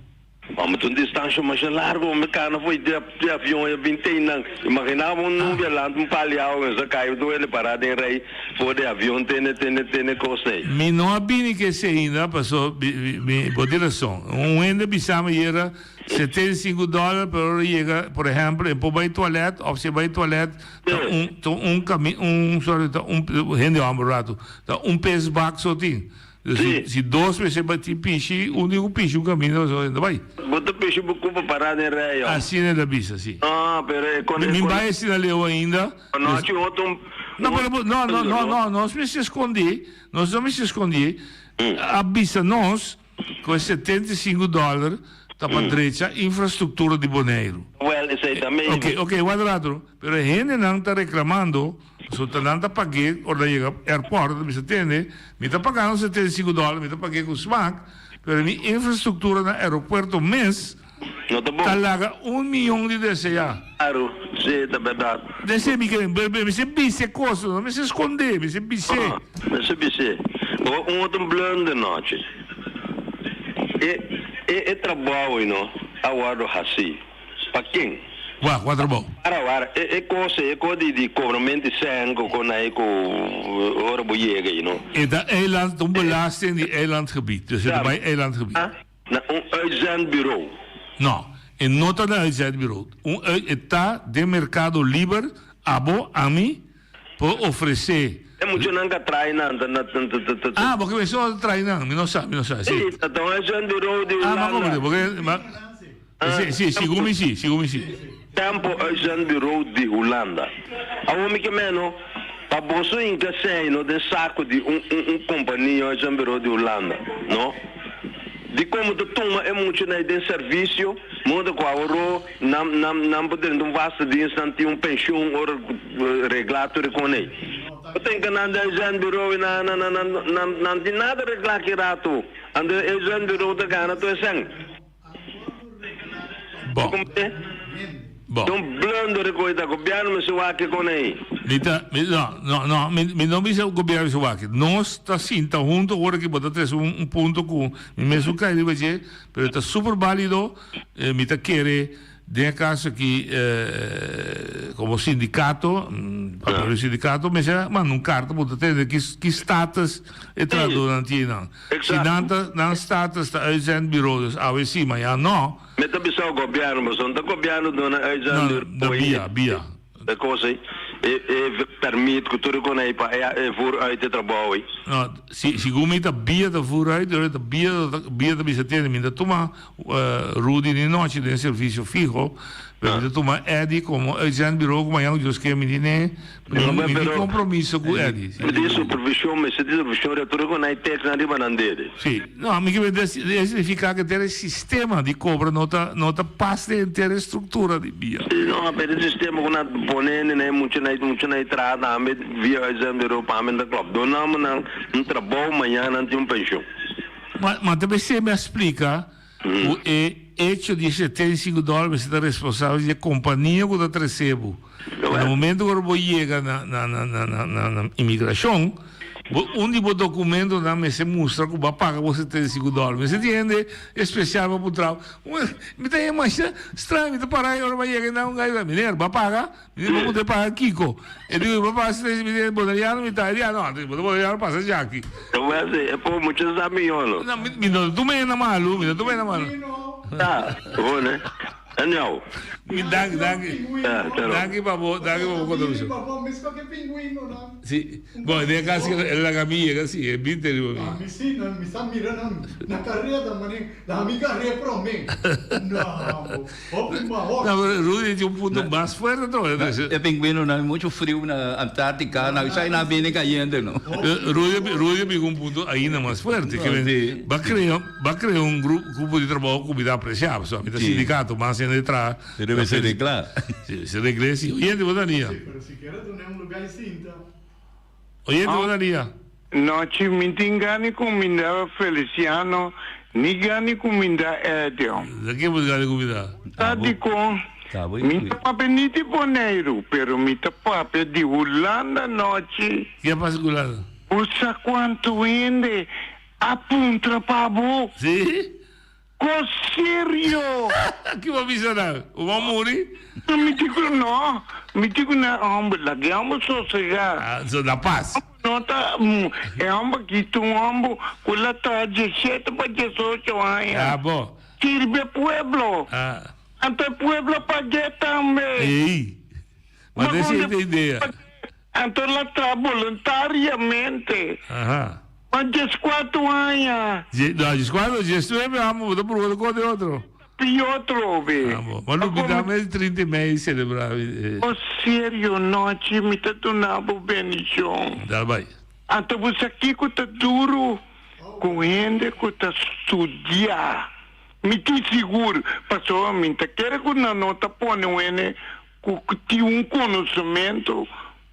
Vamos ter distância mais larga, o cara foi de avião e vintei não. Imaginava um violante paliao, já caiu do ele parado em rei, foi de avião tem coisa. Me não abini que se ainda passou, me vou ter razão. Ende bisama era $75 por hora chega, por exemplo, e vai toalete, ou se vai toalete, caminho, sorry, rende ambrato, peso back só tem. Se 2 meses bati pisci, un pisci, un cammino, vai. Bota pisci bucupa parare in rei. Assim é da bisa, sì. Ah, per Mi vai assim na leu ainda. No, ci outro. No, nós me se escondi, nós não me se escondi. A bisa nós, com $75, tá para direita, infraestrutura de Bonaire. Well, sei também. Ok, quadrado. Pero a gente não está reclamando, só não está pagando, quando chega ao aeroporto, me entende? Me está pagando $75, me está pagando com SMAC, pero a minha infraestrutura no aeroporto mês, talaga $1 milhão de DCA. Claro, sim, é verdade. Desse me se bise coisa, não me se esconder, me se bise. Me se bise. Um outro blando de noite. E trabalho, não? Agora assim. Para quem? Qua trabalho. Agora, é coisa de cobramento de sangue, com aí com ora boiega, não? E da eiland, belasting die eilandgebied. Dus het bij eilandgebied. Uitzendbureau. Não, e não está no uitzendbureau. Está de mercado livre, a mim, para oferecer. É muito nunca trai nada. Ah, porque me só trai não, me não sabe. Sim, então é uitzendbureau de mas como? Porque sim, sigo-me. Tempo uitzendbureau de Holanda. Aonde que menos? A bolsa em que sai no de saco de companhia uitzendbureau de Holanda, não? De como tu toma é muito na de serviço, muda com a ouro, não podendo vasto de instante pensão ou regulatório com ele. Eu tenho que nada uitzendbureau e não tem nada regulatório. Ande uitzendbureau de Ghana tu é sangue. Bom. Então, blando de coisa, governo me suaque com ele. Não, não me o governo suaque. Nós está sim, está junto, agora que bota ter ponto com o mesmo cara, mas está super válido, me está querer, de caso que, como sindicato, papel sindicato, mas não carta, bota ter que status é traduzir não. Se não status está uitzendbureau, dus ao sim, mas já não. Met de bisou governo, mas não governo dona uitzendbureau. Bia. Da coisa permite que tudo com aí para voor uit de trabalho. No, si gumi ta bia da vooruit, ta bia da bisatene minda toma Rudy di noche de serviço fijo, pero toma Eddie como uitzendbureau como yang jos que menine, mi compromisso com Eddie. De supervisão, mas de supervisão é tudo com aí técnica na riba nandere. Sim, no, mi che significa que ter sistema de cobra nota passa inteira estrutura de bia. No, per il sistema con una ponente ne muito na entrada, via uitzendbureau para mim da club. Donamos um trabalho amanhã não tem pensão. Mas também você me explica o hecho de $75 você é responsável de companhia que eu recebo. No momento que eu chego na imigração, tipo documento não me se mostra que vai pagar você $75. Você entende? Especial para o trabalho. Me tem mais estranho, me tem parar agora vai chegar não ganha mineiro, vai pagar, me vou poder pagar Kiko. Eu digo, vai pagar $75 bonariano, me tá, não, bonariano passa já aqui. Eu vou dizer, é por muitos amigos. Não, me não, tu me na malu, me não tu me na malu. Tá, bom, né? Andiamo. Danke, papo, contribuzione. Sì, boh, nel caso che la camiglia così, è vinta di me. Mi sta mirando una carriera la mia carriera per me. No, Rudy tem ponto mais forte, não? É pinguino, não é muito frio na Antártica, não sai na bem caindo, não. Rudy tem ponto ainda mais forte, que vai criar grupo de trabalho que me dá apreciável, só, me dá sindicato, mas ainda entra. Deve ser reclaro. Se regresi. Oyente, Bonaria. Pero si quieres tener un lugar distinto. Oyente, Bonaria. No, ci mintingani cominda Feliciano, ni gani cominda Edio. Da che vuoi gani cominda? Dico, mi pape ni di Bonaire, pero mi pape di Holanda noci. Che è passato? Usa quanto vende a punta pavo. Sì? Con serio? Chi va a visitare? Va a morire? Mi dico no, laghiamo sossegato. Ah, sono da paz. Nota, è un chito un quella taglia scelta perché socio hai. Ah, boh. Sirve pueblo. Ah. Ante pueblo pagué também. Ehi. Ma adesso hai idea. Ante la tra volontariamente. Ah. Mas 4 anos. No, 4, 19, amo, dopo lo con otro. Piotro, ve. Ma lui mi dà 30 mesi celebravi. Oh, serio, no, ci mi ta donavo benedizione. Dai, vai. Anto você aqui que tá duro, com gente que tá studia. Mi ti seguro, passou a mim, tá quer que na nota põe ene que tem conhecimento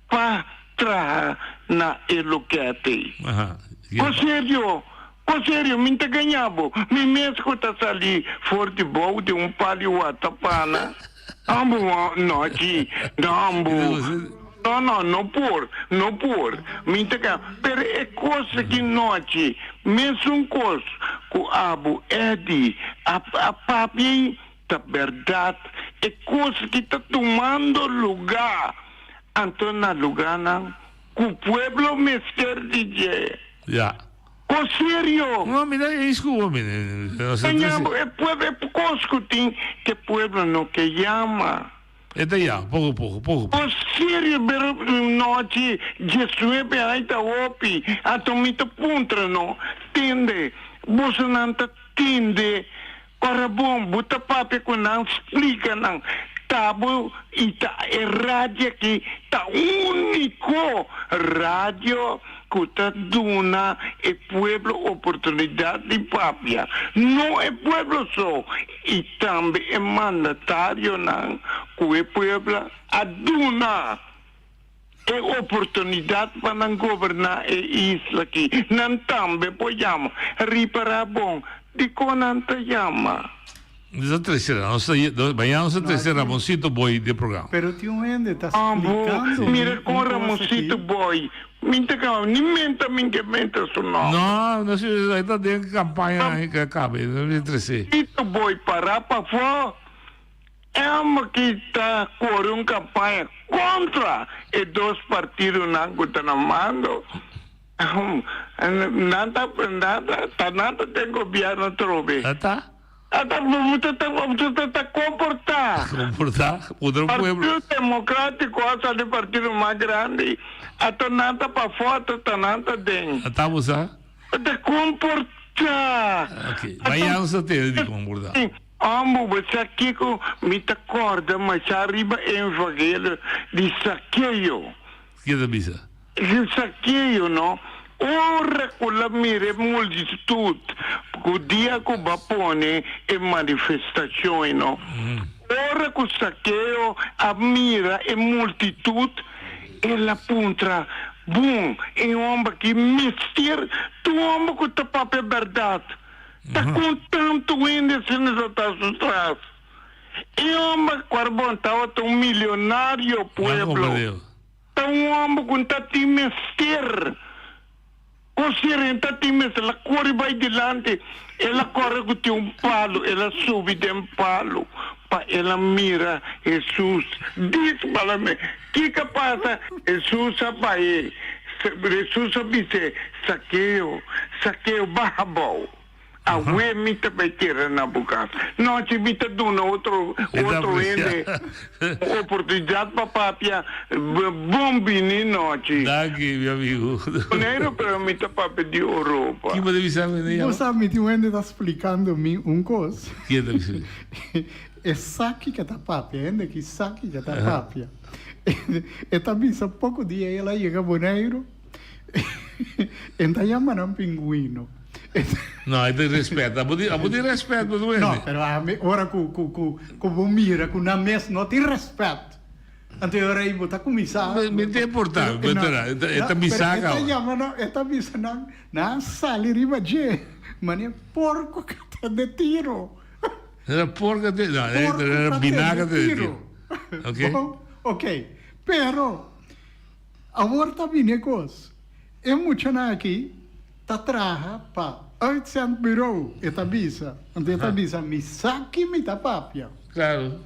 para tra na elocate. Com sério, me tá ganhando. Me mesmo que tá ali forte bom de palio atapana. Ambo, não, aqui, não, não por. Me tá ganhando. Pero é coisa que noite, mesmo coisa que abo Edi, a papi, tá verdade, é coisa que tá tomando lugar. Então, na lugar, que o pueblo me quer dizer. Já. Com sério? Não, me dá isso, homem. É coisa que o pueblo não quer chama. É daí, pouco. Com sério, pero noite, Jesus é ainda opi, a tomita puntra, não. Tende, você não tende. Ora bom, buta papi que não explica, não. Tabo ita é rádio aqui, tá único rádio que tá dando é pueblo oportunidade de papia. Não é pueblo só, e também é mandatário não, que é pueblo a duna é oportunidade para não governar a isla aqui. Não também podemos reparar bom, de quando te chama. Esa tercera, vayamos a tercera, Ramoncito Boy de programa. Pero tío Ende, está explicando. Mira con Ramoncito Boy. Minta que ni menta su nombre. No, si ahí está de campaña que acabe, no tercera. Tito Boy para fora. É uma que está com campanha contra e 2 partidos não estão amando. Nada tem governo trove. Tá? Você está comportar. Outro pueblo. Partido Democrático, essa de partido mais grande, até nada para fora, até nada dentro. Estamos a? Te comportar. Ok, vayamos a ter de comportar. Amo, você aqui com me te acorda, mas arriba em evangelho de saqueio. Que da bisa? Saqueio, não? Ora con la mire multitud, con dia che va pone e manifestazioni, no? Ora con saqueo ammira e multitud e la puntra, boom, e uomo che mistir, tu uomo che ta propria verdade. Tá com tanto índice nessa taxa atrás. E uomo que tá um milionário pueblo. Tá uomo que tá te mistir. Considerando que ela corre vai dilante, ela corre com palo, ela sube de palo, para ela mira Jesus. Diz para mim, que passa? Jesus vai, Jesus diz, saqueio, barrabão. A ué me também tira na boca. Não, te me tá dando outro ende, oportunidade para papia, bombini noite. Daqui, meu amigo. Primeiro para mim tá papia de Europa. Que me deve saber? Você sabe, o Ende está explicando me coisa. Que deve ser? É saque que tá papia, Ende que saque que tá papia. E também, há pouco dia ela chega a Bonaire, então chamam um pinguino. No, è di rispetto, a di rispetto tu No, però ora come mira, con una messa non ti rispetto. Ante ora io sta commissare. Mi è importante, è mi sa che esta missa na sali rimaje, ma ne porco che te de tiro. Era porca de, no, era binaga de tiro. Ok? Ok, però a volta viene cosa. E mucho aqui traja pa 800 euro esta visa. Esta visa mi saki mi tapapia. Claro.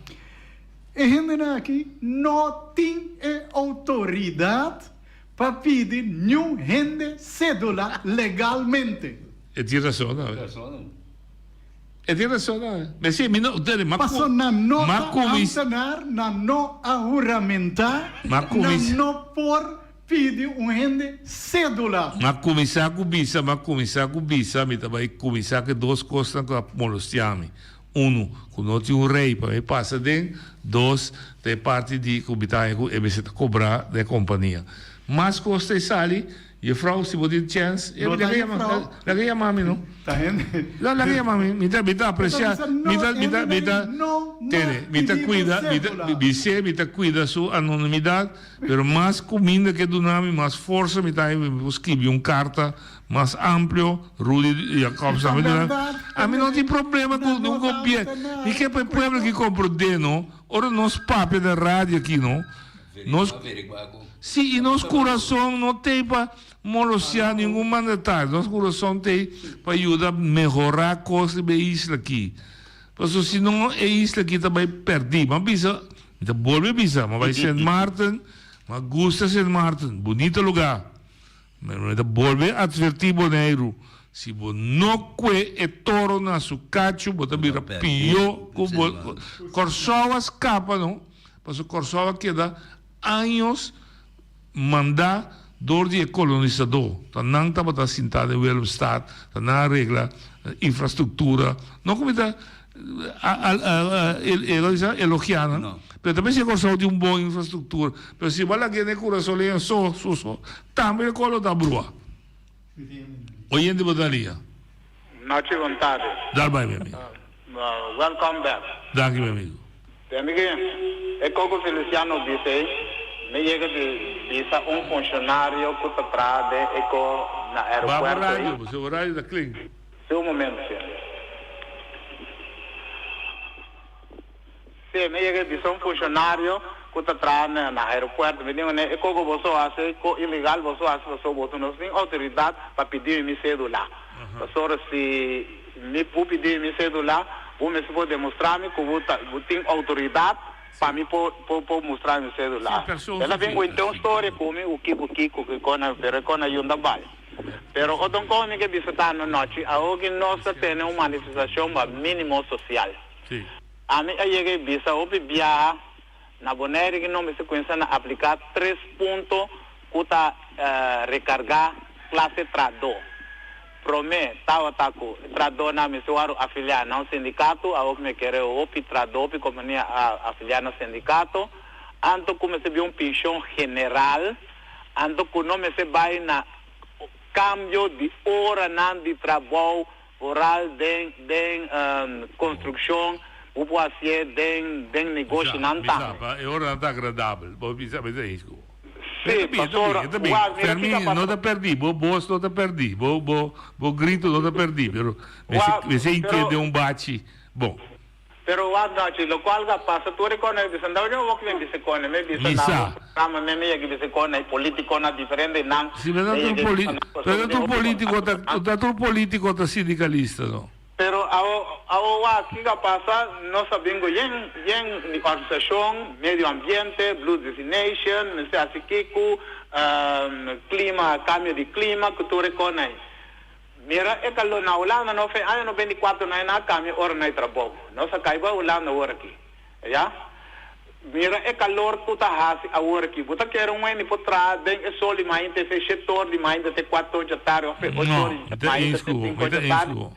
E gente aqui não tem autoridade para pedir nenhum gente cédula legalmente. E ti ragiona. E ti ragiona. Ma sì, Passou na nota a na não a juramentar, na não por pede rende cédula. Mas começar com bisa, me também começar com duas coisas que molestiam. Quando tinha rei para passa dentro, dois, tem parte de que você cobrar da companhia. Mas custa sali, e a frau se pode chance, la ganha mami não. Tá vendo? La ganha mami, me dá apreciar, me dá cuida sua anonimidade, pero mais comida que do nome, mais força, me dá escrever uma carta mais amplo, Rudy Jacobs, a mim não tem problema com o governo. E que é para o povo que compra o deno, ora nós papel da rádio aqui, não? Sim, e nosso coração não tem para molestar nenhum mandatário. Nosso coração tem para ajudar a melhorar a coisa da isla aqui. Porque se não é isla aqui também perdi. Mas bisa, volve bisa, mas vai St. Martin, mas gusta St. Martin, bonito lugar. Mas volve advertir Bonaire. Se você não é toro na sua cacho, você vira pior. Corsova escapa, não? Porque Corsova queda anos mandar door die colonizador. Dan não estava sentado em welvaart, dan na regla infraestrutura. Não como está elogiando. No. Pero também se gostou de boa infraestrutura. Pero se vai lá que nem coração leia só, também colo da brua. Hoje em dia botaria. Noite vontade. Dar bem, meu amigo. Welcome back. Danke, meu amigo. Amigo, é como Feliciano disse, me chega de visa funcionário que está atrás na aeroporto. Vai o horário da clínica. Seu momento, sim. Sim, me chega de funcionário que está atrás na aeroporto. Me digo, é como você acha, ilegal você acha, você não tem autoridade para pedir minha cédula. Pastor, se me pedir minha cédula, você pode demonstrar-me que você tem autoridade para mim mostrar meu celular. Ela vem com então história comigo o que com a Yunda Bal. Pero o don come que visitar na noite, a hoje nós temos uma manifestação mínimo social. Sim. A mim cheguei visa o bibia na Bonaire que não me sequência na aplicar 3 pontos que recargar classe trado. Promete, taco, trado na misuaro afiliar no sindicato, a me querer o trado, companhia afiliar no sindicato, anto como se viu pensão general, anto que não me se vai na cambio de hora não de trabalho oral de construção, o poasie de negócio não tá. É hora não está agradável, vou pensar isso. Sim, também. Fermi não te perdi, voz não te perdi, vou grito não te perdi, pero você entende bate, bom. Pero what noite, lo qual ga passa tu recone de sandao eu vou que me disse cone, me disse não. Kama me que disse cone, político na diferente não. Se me dá tu político tá sindicalista, não. Pero a que ga passa, nós sabemos em organização, meio ambiente, Blue Destination, não sei assim que clima, cambio de clima que tu recone. Mira, é que na Holanda não foi ano 24 na cambio hora na trabalho. Nós acaba Holanda hora aqui, já? Mira, é calor que tá hasi a hora aqui. Você quer ano por trás, bem é sol de manhã, tem setor de manhã, tem 4 da tarde, 8 horas de manhã, tem 5 da tarde.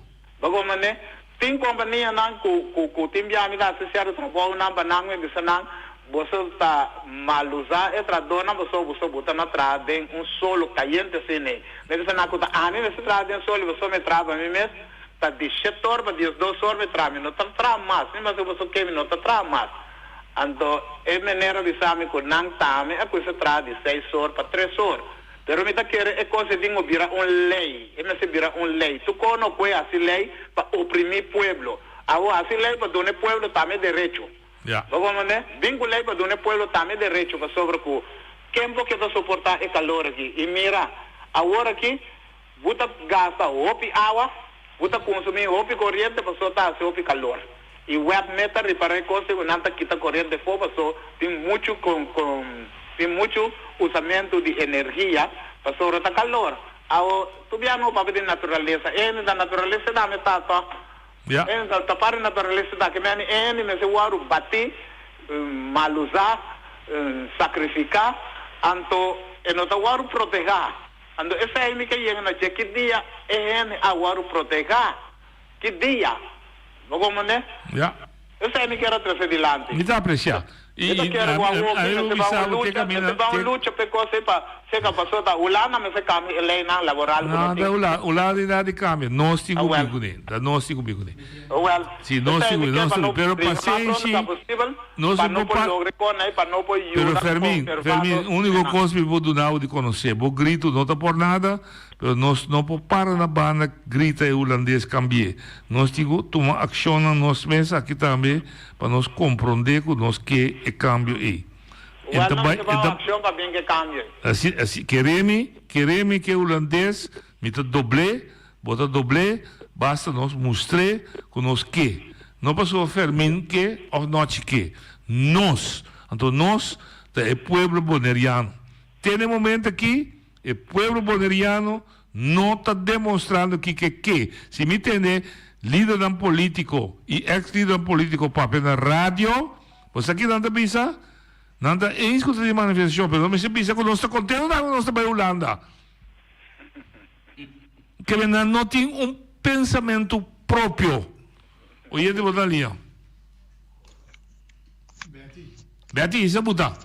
Bagaimana né? Tem companhia não com time de amizade social de trabalho não banang de sanang você está malusa é tradona você botar na trás um solo caliente assim né mas você não conta ani você traz um solo você me trava mim mesmo tá de 7 horas para 2 horas me trava não tá trava mais mas você quer não tá trava mais então é maneira de saber que não tá me é que você traz de 6 horas para 3 horas. Pero me quer é coisa de virar lei, é me se virar lei. Tu não pode assim lei para oprimir pueblo. Agora assim lei para donar pueblo também direito. Vamos né? Bingo lei para donar pueblo também direito para sobre que quem pode suportar é calor aqui. E mira, agora aqui, você gasta opi água, você consumir opi corrente para soltar opi calor. E web meter reparar coisa que não tá quita corrente de fogo, só tem muito tem muito usamento de energia para sobre o calor. Tu viamo para a natureza. É da natureza da metade. É da tapar a natureza da que me se uaro bater, malusar, sacrificar, anto e não tá waru proteger. Ando essa é que chega na que dia é a waru proteger. Que dia? Vamos né? Ja. Essa é que era trazer dilante. Me dá apreciar. E eu quero luta porque se a pessoa da ulana me se cambia ele na laboral. Não, da ulana de cambia. Nós temos comigo nem. Da nós temos comigo nem. Well. Sim, nós temos, pero paciência. Nós não podemos. Pero Fermin, único coisa que vou dar de conhecer, vou grito não tá por nada. Pero nós não podemos parar na banda, grita e holandês cambie. Nós temos que tomar ação nós mesmos aqui também, para nós compreender que nós que é cambio aí. Então, não se vai ação para bem que cambie. Assim, queremos que o holandês me doble, bota doble, basta nós mostrar que nós que. Não passou Fermin que ou nós que. Nós, então nós, é o povo boneriano. Tem um momento aqui, o povo boneriano não está demonstrando que. Se me entender, líder político e ex-líder político para na rádio, você aqui não pensa, não está em escuta de manifestação, mas não se pensa que nós estamos contentes que nós estamos em Holanda. Que não tem pensamento próprio. Oye, de botar linha. Betty, isso é botar.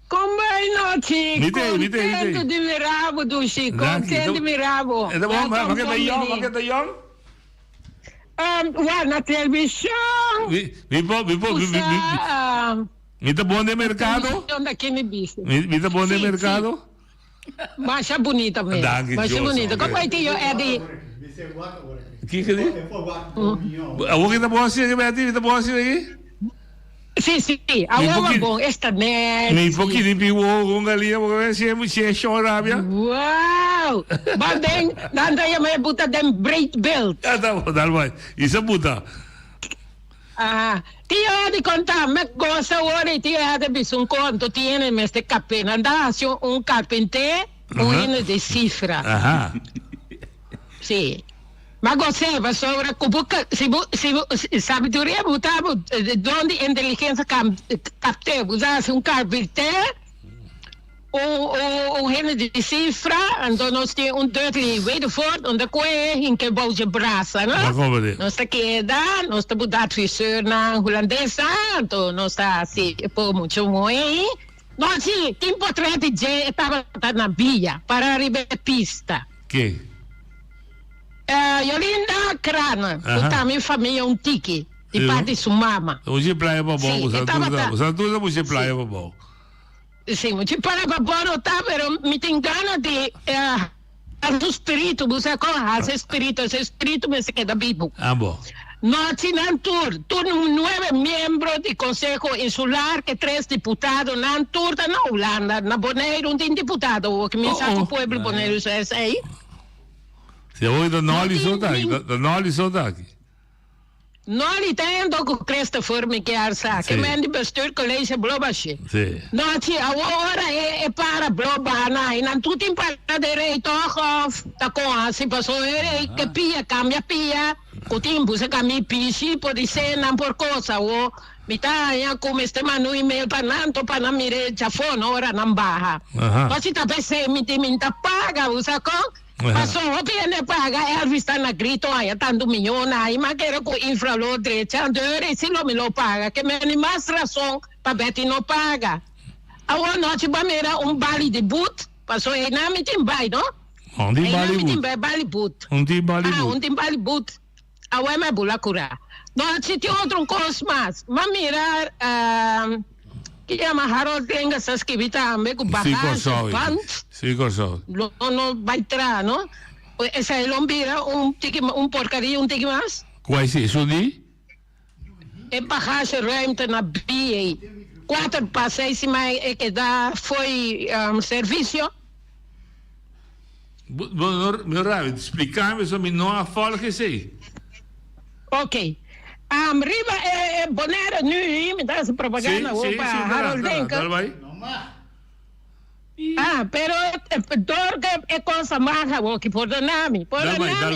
Como é noite? Contento de mirabo, Dushi. Contento de mirabo. É bom, mas que tá young? Na televisão. Me tá bom de mercado? Me tá bom de mercado? Mas é bonita mesmo. Mas é bonita. Como é que é de... Que é? A que tá bom assim, Betty? Tá bom assim aí? Sim, a uva bom, esta net. Nem pouquinho de piwo com galinha, porque se é chorábia. Uau! Badem, nanda ya may buta dem braid belt. Tá bom, dalmai. Isso é buta. Tia de contar, me gosta ora, tia de bisum conto, tiene este capé, nanda un carpenter, un de cifra. Ajá. Sim. Mas você vai sobre se sabedoria botava de onde inteligência captei, usasse carpenter, gênero de cifra, então nós temos dirty Waterford, onde em que bouge braça, não? Nós queda, nós estamos da triseur na holandesa, então nós está assim, por muito muito. Nós sim, tem portrait de estava na via para arribar pista. Que? Yolinda Crana, botar minha família um tique, de parte de sua mama. Hoje praia para bom, você tudo hoje praia para bom. Sim, hoje para bom não tá, pero me tem gana de o espírito, você conhece esse espírito me se queda vivo. Bom. Nós temos tur 9 membros do Conselho Insular, que 3 deputados, na tur na Holanda, na Bonaire, um deputado, que me sabe o povo Bonaire, isso é aí. Se hoje da Noli aqui. Noli tem que cresta forma que arsa, que mende bestuur college blobashi. Sim. Noti agora é para blobana, e não tudo tem para direito, tá com assim passou que pia cambia pia, o tempo se cambia pisi pode ser não por coisa o mitaya como este manu email para não mire chafone ora não barra. Nós tá pensando me tá paga o saco. Passou o PN paga, Elvis está na grito, aí tanto milhão, aí mas quero com infralô direito, e se não me lo paga, que me mais razão para Betty não paga. Agora nós vamos bali de boot, passou aí na me tem bai, não? Onde bali boot? Onde bali boot? Onde bali boot? Agora me bula curar. Nós tem outro coisa mais, mas mirar que chama Harold tenga essas que vita me com bagagem, pants. Sim, corso. Não vai entrar, não? Essa é lombira, porcaria, um tique mais? Qual é isso, Ni? É bagagem ruimte na BA. 4 passeios, mas é que dá, foi serviço. Meu Ravi, explicar-me sobre não há fala que sei. Ok. Riba é Bonaire nu, me dá essa propaganda, sim, Harold Denker. Pero é coisa marra, que por donami,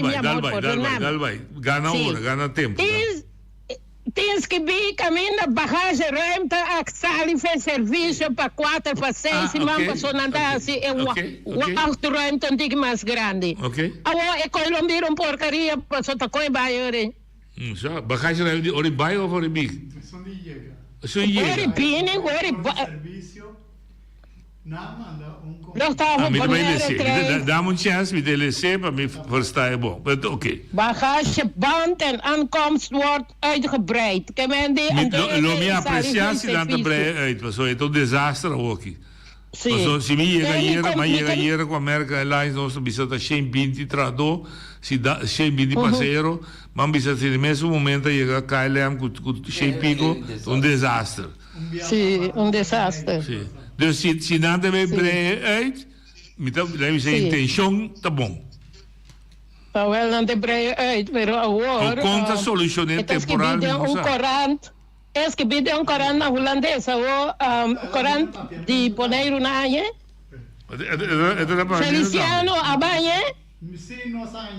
minha amor, por donami. Gana hora, gana tempo. Tem tens que vir caminho da barragem ruimte a sala fez serviço para 4 para 6 e man passou nadar assim é um alto ruimte antigo mais grande. Agora é colombiano um porcaria passou tá coi baile. Já barragem ruimte ori bai ou ori big? Ori pine, ori serviço na manda Nós estávamos com ele. Dá-me chance de LC para me verstaan, é bom. Oké. Bagage, band en aankomst wordt uitgebreid. Lo mia apreciatie dan te breien uit. Was het een desastre ook. Sim. Se me chega hier com a American Airlines, nós precisamos sem 20 trado, sem 20 passageiro, mas precisamos no mesmo momento chegar KLM com sem pico, desastre. Sim, desastre. Sim. Dus se nada vai breien uit, dan zijn intentie tá bom. Tá wel não te breien uit, pero agora. Conta solucionar temporal. Es que pide un corán holandesa o corán de poner na aie. Feliciano abaye.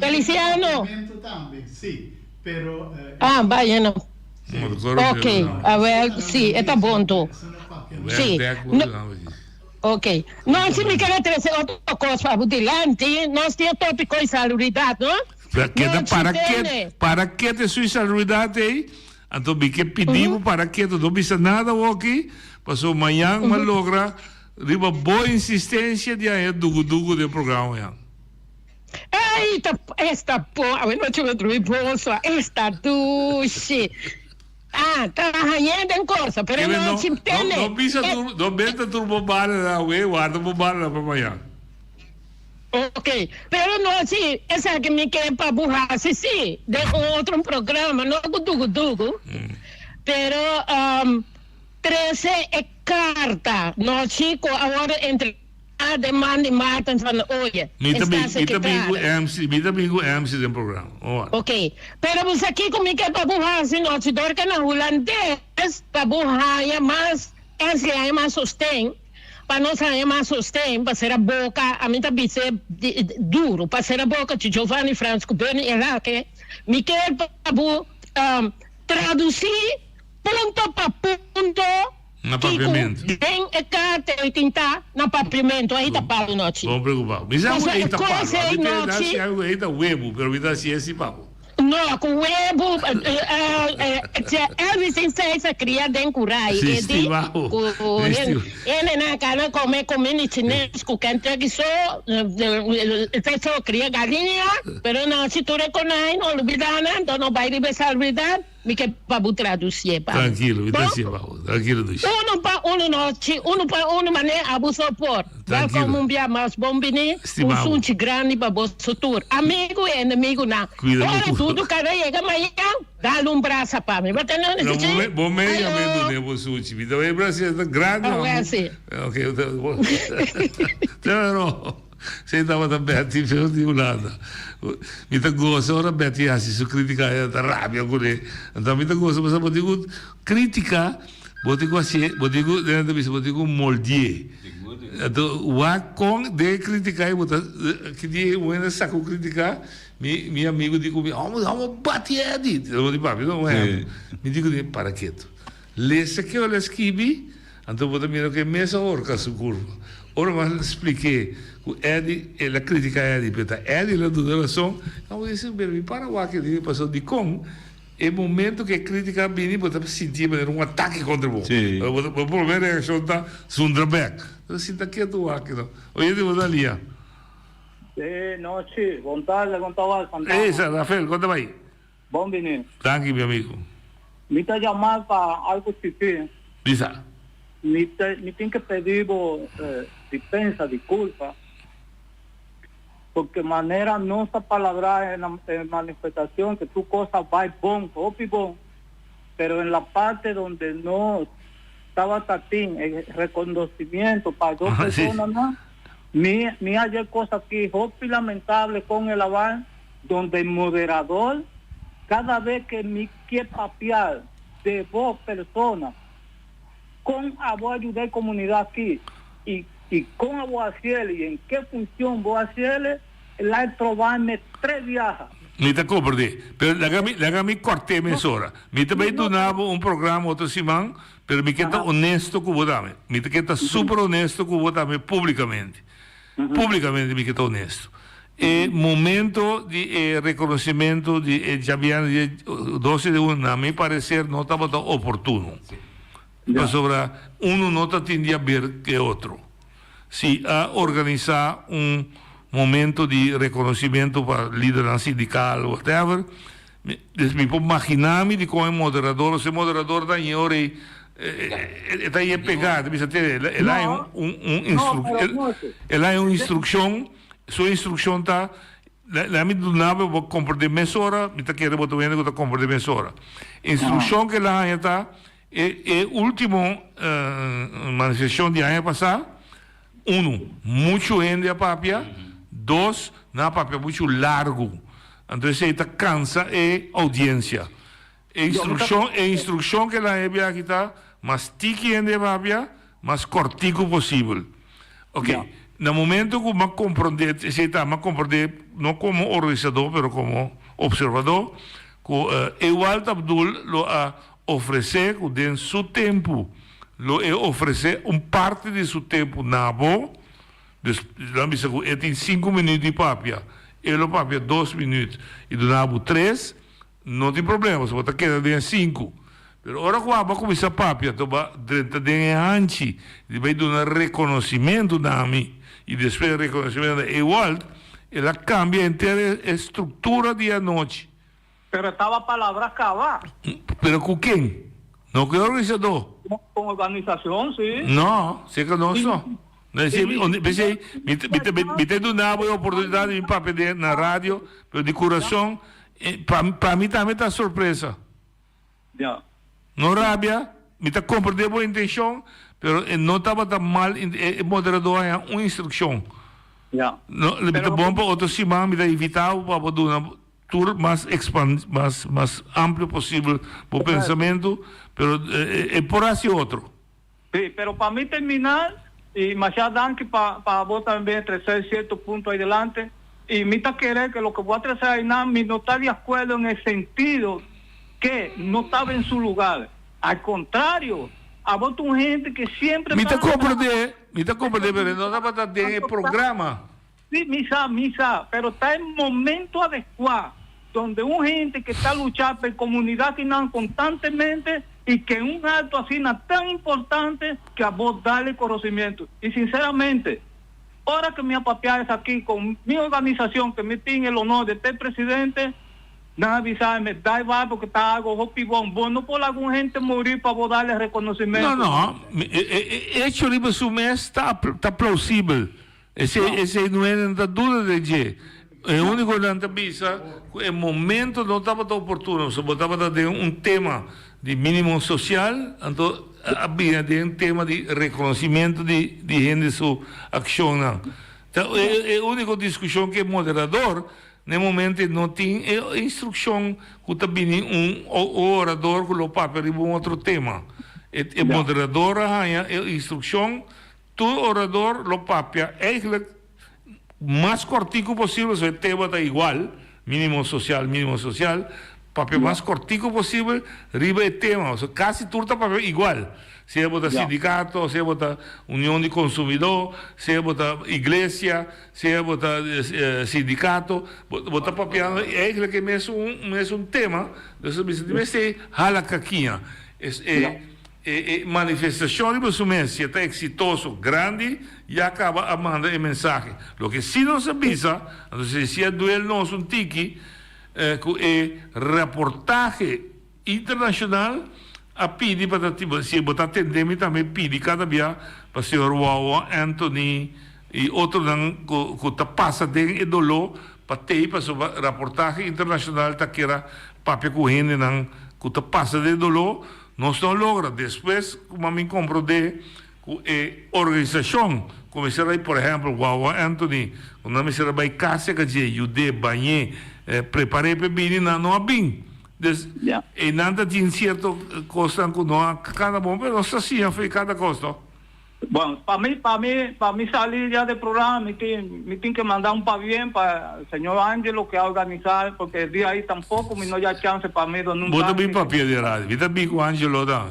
Feliciano. Sì, pero bueno. Ok, a ver, sí, está bonito. Sí. Ok. Nós se me quer trazer outra coisa para o dilante, nós temos tópico de salubridade, não? Para que te sua salubridade aí? Então, que pedimos para que não precisa nada aqui, passou amanhã, mas logra, riba boa insistência de aí do programa. Eita, esta porra, eu não tive outro bolso, esta duche. Tá arranhando em coisa, pero não se entende. Não precisa, não meta turbo bala, guarda bala para amanhã. Ok, pero no así, esa que me queda para burrar, sí, de otro programa, no dugo, pero 13 carta, no chico, ahora entre a demanda e matam van oye. Mita bingo MC do programa. Ok, pero você aqui comigo é para burrar, se não se dorme na holandês, para burrar é mais, esse é mais sustém. Para nós é mais sustém, para ser a boca, a mim também ser duro, para ser a boca de Giovanni Francisco Beni Iraque, me quer para traduzir ponto para ponto, no papiamento. Bem é carta e tinta no papiamento, aí tá para noite. Vamos preocupar. Mas é um eita para, é eita webo, pero me dá ciência papo. No, com o webo, everything says a criar dentro curai. Ele na cara come community chinês com quem tem que só, só cria galinha, pero não se tu reconhece, não olvida nada, então não vai receber salubridade, me que para traduzir. Tranquilo, tranquilo. Uno maneira abuso por. Vai como um dia mais bombini, sunte grande para o futuro. Amigo e inimigo não. Ora tudo, cara, chega amanhã, dá-lhe braço para mim. Bom meio, amigo, não sunte. Então, é Brasil, grande. Ok, então, você estava também de um lado. Me gosta, ora Betty assim, se criticar é da rábia com ele. Então me gosta, mas eu digo criticar, eu digo assim, eu digo moldier. Então o com de criticar, que dia eu ainda saco criticar, meu amigo digo, vamos bater ali. Eu digo, papi, não é. Me digo para quieto. Lessa que eu escrevi, então eu também que mesa orca su curva. Ora mas expliquei. O Eddie, ele critica Eddie, porque Eddie lá do relação, eu disse, me para o que ele passou de com, é momento que a crítica vem, você sentir um ataque contra o problema é que está sundrabeck. Eu sinto que é do aqui, não. Oi, eu vou ali. Noite, bom tarde, Rafael, conta aí. Bom menino. Thank you, meu amigo. Me está chamando para algo tipo. Bisa. Me tem que pedir dispensa, desculpa, porque maneira nossa palavra en manifestación que tu cosa va bom, bom, pero en la parte donde no estaba tatín, el reconocimiento para dos personas más, me hay cosas aquí, hopi lamentable con el aval, donde el moderador, cada vez que me quiere papiar de dos personas, con a voy a ayudar a la comunidad aquí, y cómo voy a hacerle y en qué función voy a hacerle, la he probado 3 viajes Mi te comprende, pero lagami corte mezz'ora. Mi te vai donavo un programma otro simán, pero mi queda onesto con votame. Mi te queda super onesto con votame pubblicamente. Pubblicamente mi queda onesto. E momento di riconoscimento di Javier di 12 de 1, a mi parecer no estaba opportuno. Sopra uno non tende a ver que otro. Si a organizar un momento di riconoscimento per leader sindical o whatever, mi può immaginarmi di come moderador, se moderador da ignore está aí pegado, ela é uma instrução, sua instrução está, lá me do nada vou comprar mesora, me está querendo botar vendo que está comprando mesora. Instrução que lá está é último manifestação de ano passado, muito gente a papia, dois, na papia muito largo, então você está cansa audiência. Instrução que lá é aqui está, mas tiki gente a papia, mas cortico possível. Ok, no momento que me compreender, você está me compreender não como organizador, mas como observador, que igual Abdul lo a oferecer dentro seu tempo, lo é oferecer parte de seu tempo na boa. Ele tem 5 minutos de papia, ele papia 2 minutos e do nabo 3, não tem problema, você pode quedar em 5. Mas agora quando vai começar a papia, dentro de antes, vai dar um reconhecimento da mim, e depois o reconhecimento é igual, ela cambia inteira a estrutura de a noite. Pero estaba a palavra acabar. Pero com quem? Não com o organizador. Com organização, sim. Não, sei que não só. Me tem do nabo a oportunidade de papel na rádio, pero de coração, para mim também está surpresa. Não rabia, me está compreendendo boa intenção, pero não estava tão mal, moderador é uma instrução. Me está bom para outro semana, me está evitado para dar uma tour mais amplo possível para o pensamento, pero é por assim outro. Sim, pero para mim terminar, y Machado Danke para vos también traer ciertos puntos adelante, y me está querer que lo que voy a traer ahí no está de acuerdo en el sentido que no estaba en su lugar. Al contrario, a vos tu gente que siempre... Me está comprender, pero no estaba tan en el programa. Sí, misa, pero está en momento adecuado, donde un gente que está luchando por comunidad que no constantemente y que un acto así no tan importante que a vos darle conocimiento. Y sinceramente, ahora que me apapeáis aquí con mi organización, que me tiene el honor de ser presidente, nada avisarme, da igual porque está algo hopibón. Vos no por alguna gente morir para vos darle reconocimiento. No, hecho libre su mes está plausível. Esse não é nada dúvida de é o único que avisa é momento não estava tão oportuno, só botava de um tema de mínimo social, então havia de um tema de reconhecimento de gente sua ação. Então é a única discussão que é moderador no momento não tem instrução que também orador que o papel de um outro tema. É moderador a instrução. Tu orador lo papia eigenlijk mais cortico possível, se o tema está igual, mínimo social, papel mais cortico possível, riba o tema, quase tudo está papel igual. Se é botar sindicato, se é botar união de consumidor, se é botar igreja, se é botar sindicato, botar papel, eigenlijk é mesmo tema, então você tem hala caquinha. Manifestação de se está exitoso, grande, e acaba a mandar a mensagem. O que se não se avisa, se é duelo nosso um tiki, é reportagem internacional, a pedir para se botar atendendo também pede cada dia para o senhor Wawa, Anthony e outro que está passando de dolor para ter para a reportagem internacional tá que era papel correndo que está passando de dolor. Nós não logra. Depois, como me compreender, a organização, como será, por exemplo, o Anthony, quando me será vai casa que diz, ajudei, banhei, preparei para vir, não há bem. E nada de certo coisa que não há cada bom, mas nós assim, foi cada coisa. Bueno, para mí salir ya del programa, me tienen que mandar un bien para el señor Ángelo que va a organizar, porque el día ahí tampoco me no hay chance para mí. Bota bem papel de rádio. Vita bem com o Angelo da.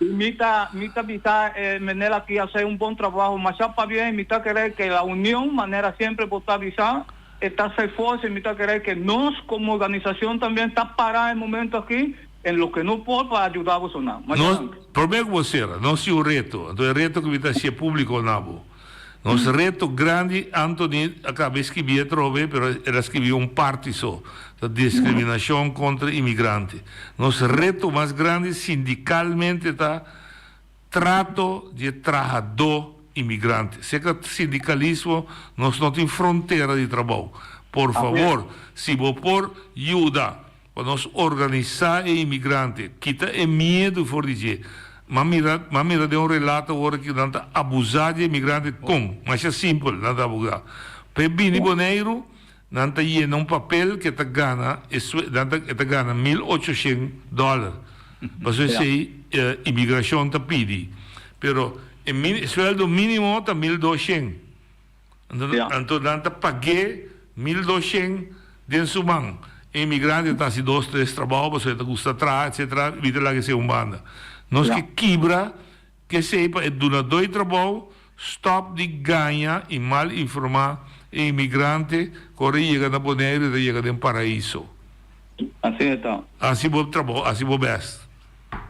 Mita visa manera aquí hacer un buen trabajo, más para bien, mita querer que la unión, manera siempre votar visa, está ser fuerza, mita querer que nos como organización también está parada en el momento aquí, en lo que no puedo para ayudar a Bolsonaro. Problema com você, não se o reto. Então é reto que vai ser público ou não. Nosso reto grande, Anthony, acabei de escrever, mas ele escreveu parte só, da discriminação contra imigrantes. Nosso reto mais grande, sindicalmente, está trato de trabalhador imigrante. Se que sindicalismo, nós não temos fronteira de trabalho. Por favor, se vou por ajuda, para nós organizar o imigrante, quita é medo por dizer. Mas mira de relato agora que não está abusado de imigrante com, mas é simples, não está abusado. Para Bini Boneiro, não está aí papel que está ganha $1.800. Mas esse imigração está pedindo. Pero o sueldo mínimo está 1.200. Então não está paguei 1.200 de sua mão. Imigrante está se 2, 3 trabalhos, você gusta trabalhar, etc. Vita lá que se banda. Nós que quebra, que sepa, é donador de trabalho, stop de ganhar e mal informar o imigrante, que chega na Bonaire e chega no paraíso. Assim então. Assim vou trabalhar, assim vou best.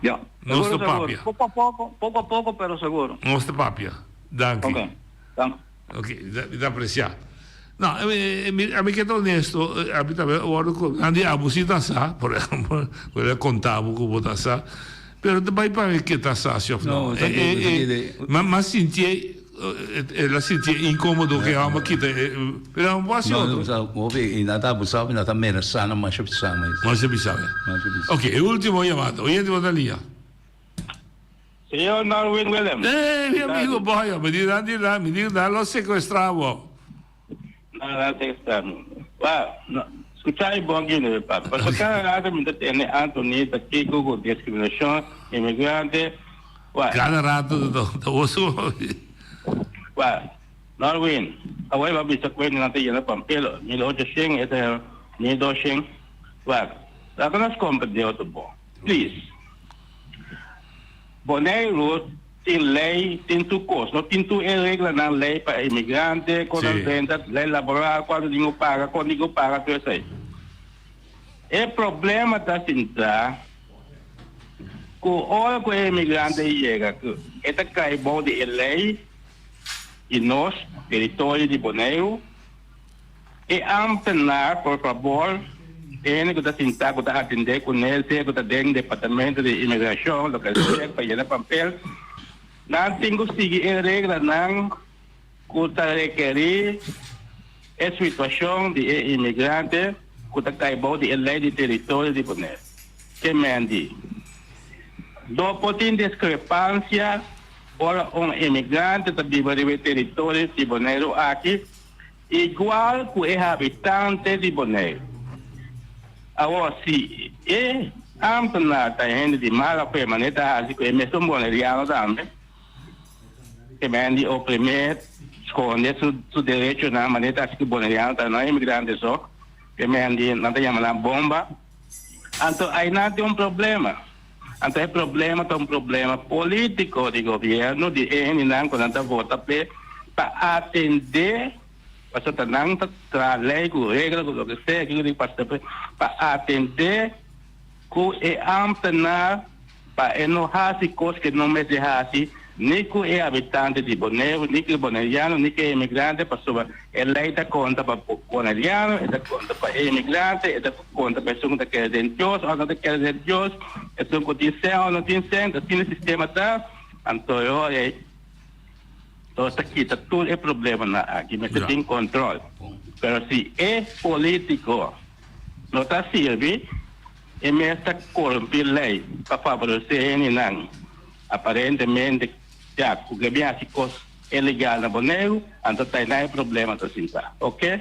Já. Nossa papia. Pouco a pouco, pero seguro. Nossa papia. Danke. Ok. Danke. Ok, da apreciar. No, a mí que es honesto, a mí también, Andy abusita sa, por ejemplo, quella contavo come tassa, però vai para che tassa, no, ma senti la senti incomodo che ama chi però un po' sì. No, in realtà abusavo, in realtà meno sano, ma c'è bisogno. Non c'è bisogno. Ok, ultimo chiamato, oyente da lì. Signor Norwin Williams. Mio amico Boia, mi dirà, lo sequestravo. No, escuchar es bom gino, papá. Porque cada rato me tiene Anthony, da Kiko, con discriminación, inmigrante. Cada rato, do su. Norwin, away va bisa kwen nanti yana pampelo, 1.800, ete 1.200. La conas compra de otro bo. Please. Bonaire tem lei, tem tu coisa, não tem tu regra na lei para imigrante, quando venda, lei laboral, quando ninguém paga, tudo isso aí. O problema da cinta, que hora que o imigrante chega, que esta cai bom de lei, e nós, território de Bonaire, e ampenar, por favor, ele que está sentado, que está atendendo com ele, que está dentro do departamento de imigração, lo que seja, para llenar papel, não tem que seguir a regra, não, que está requerir a situação de imigrante, que está caibou de lei de território de Bonaire. Que mendi. Dopo tem discrepância, ora imigrante está vivendo no território de Bonaire aqui, igual que o habitante de Bonaire. Agora, se é ampenar está indo de mala permanente, assim que é mesmo boneriano também, que mendi o primeiro esconde seu direito na maneira assim que boneriano está não é imigrante só, que mendi não tem uma bomba, então aí não tem problema. Então é problema, tem problema político do governo, de ele não quando está vota para atender. Pasal tenang lei ku regra ku lo que sea que digo para atender ku e ampenar para enojar si cosas que no me deja así ni ku e habitante de Bonaire ni que boneriano ni que imigrante pasó el lei da conta para boneriano da conta para imigrante da conta para pessoa que quer Dios ou não quer Dios é um condição ou não tem sendo assim o sistema tá então eu então, aqui tudo é problema aqui, mas tem controle. Mas se é político, não está servindo, e mesmo está corrompindo lei para favorecer ele, não. Aparentemente, já, o que vem assim, coisa é legal na Bonaire, então não é problema, ok?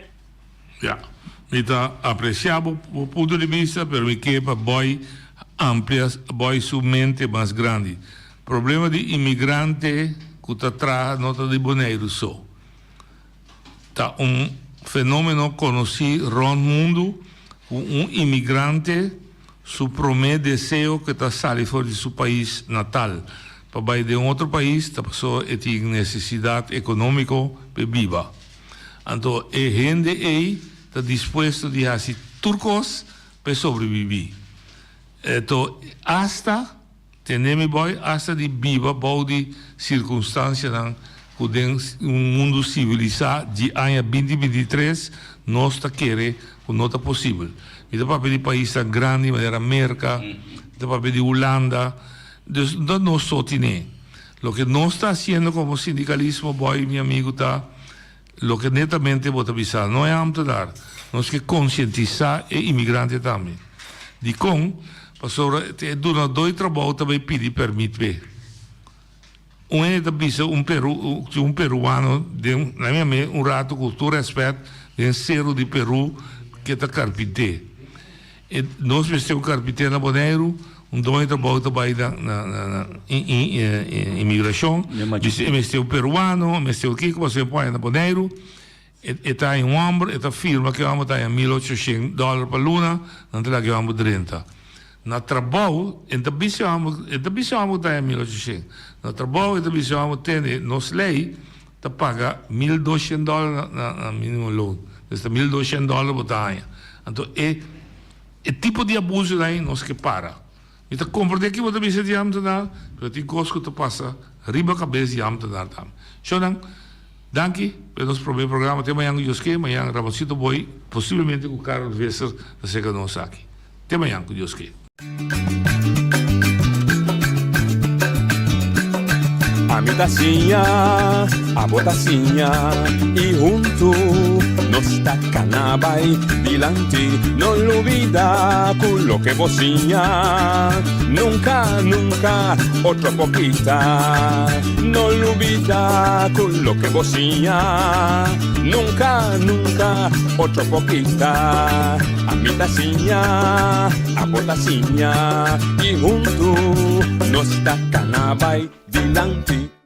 Já. Então, apreciamos o ponto de vista, pero me quepa boi amplias, boi sua mente mais grande. Problema de imigrante, que está atrás nota de Bonaire só. Tá fenômeno conhecido no mundo, imigrante, su primeiro desejo que está sair fora de seu país natal. Para ir de outro país, a pessoa tem necessidade econômica para viver. Então, a gente aí está disposto a fazer turcos para sobreviver. Então, hasta de viver por de circunstâncias que mundo civilizado de ano 2023 nós está querendo que não está possível. E da parte de país tão grande, como a América, da parte de Holanda, não só tem. O que nós está fazendo como sindicalismo, boy, meu amigo, está, o que netamente vou avisar, não é Amsterdam, nós que conscientizar e imigrante também. De com, pastor, durante 2 trabalhos também pedir permito. Um peruano, na minha rato, cultura, respeito, de Cerro de Peru, que está carpinteiro. Nós temos carpinteiro na Bonaire, dois trabalhos também na imigração. Nós temos peruano, nós temos aqui, que você põe na Bonaire, está em homem, está firma que vamos estar em $1.800 por luna, não tem lá que vamos 30. Na trabalho, também vamos estar em 1.800. Na trabalho, também vamos ter, nossa lei, está paga $1.200 na mínimo loan. Então, $1.200 por ano. Então, é tipo de abuso aí, nós que para. Então, compreender que você vai de Amsterdam, porque tem coisas que você passa, riba a cabeça de Amsterdam. Então, danke pelo nosso primeiro programa. Até amanhã, Deus que, amanhã, Ramosito Boi, possivelmente com o Carlos Vesser, da Seca Nossa aqui. Até amanhã, Deus que. A mi tacinha, a botacinha, e junto nos tacanabay dilante, no olvida quello que vocinha, nunca, nunca, otra poquita, no olvida quello que vocinha, nunca, nunca, otra poquita, a mi tacinha, a botacinha, y junto nos tacanabay dilante.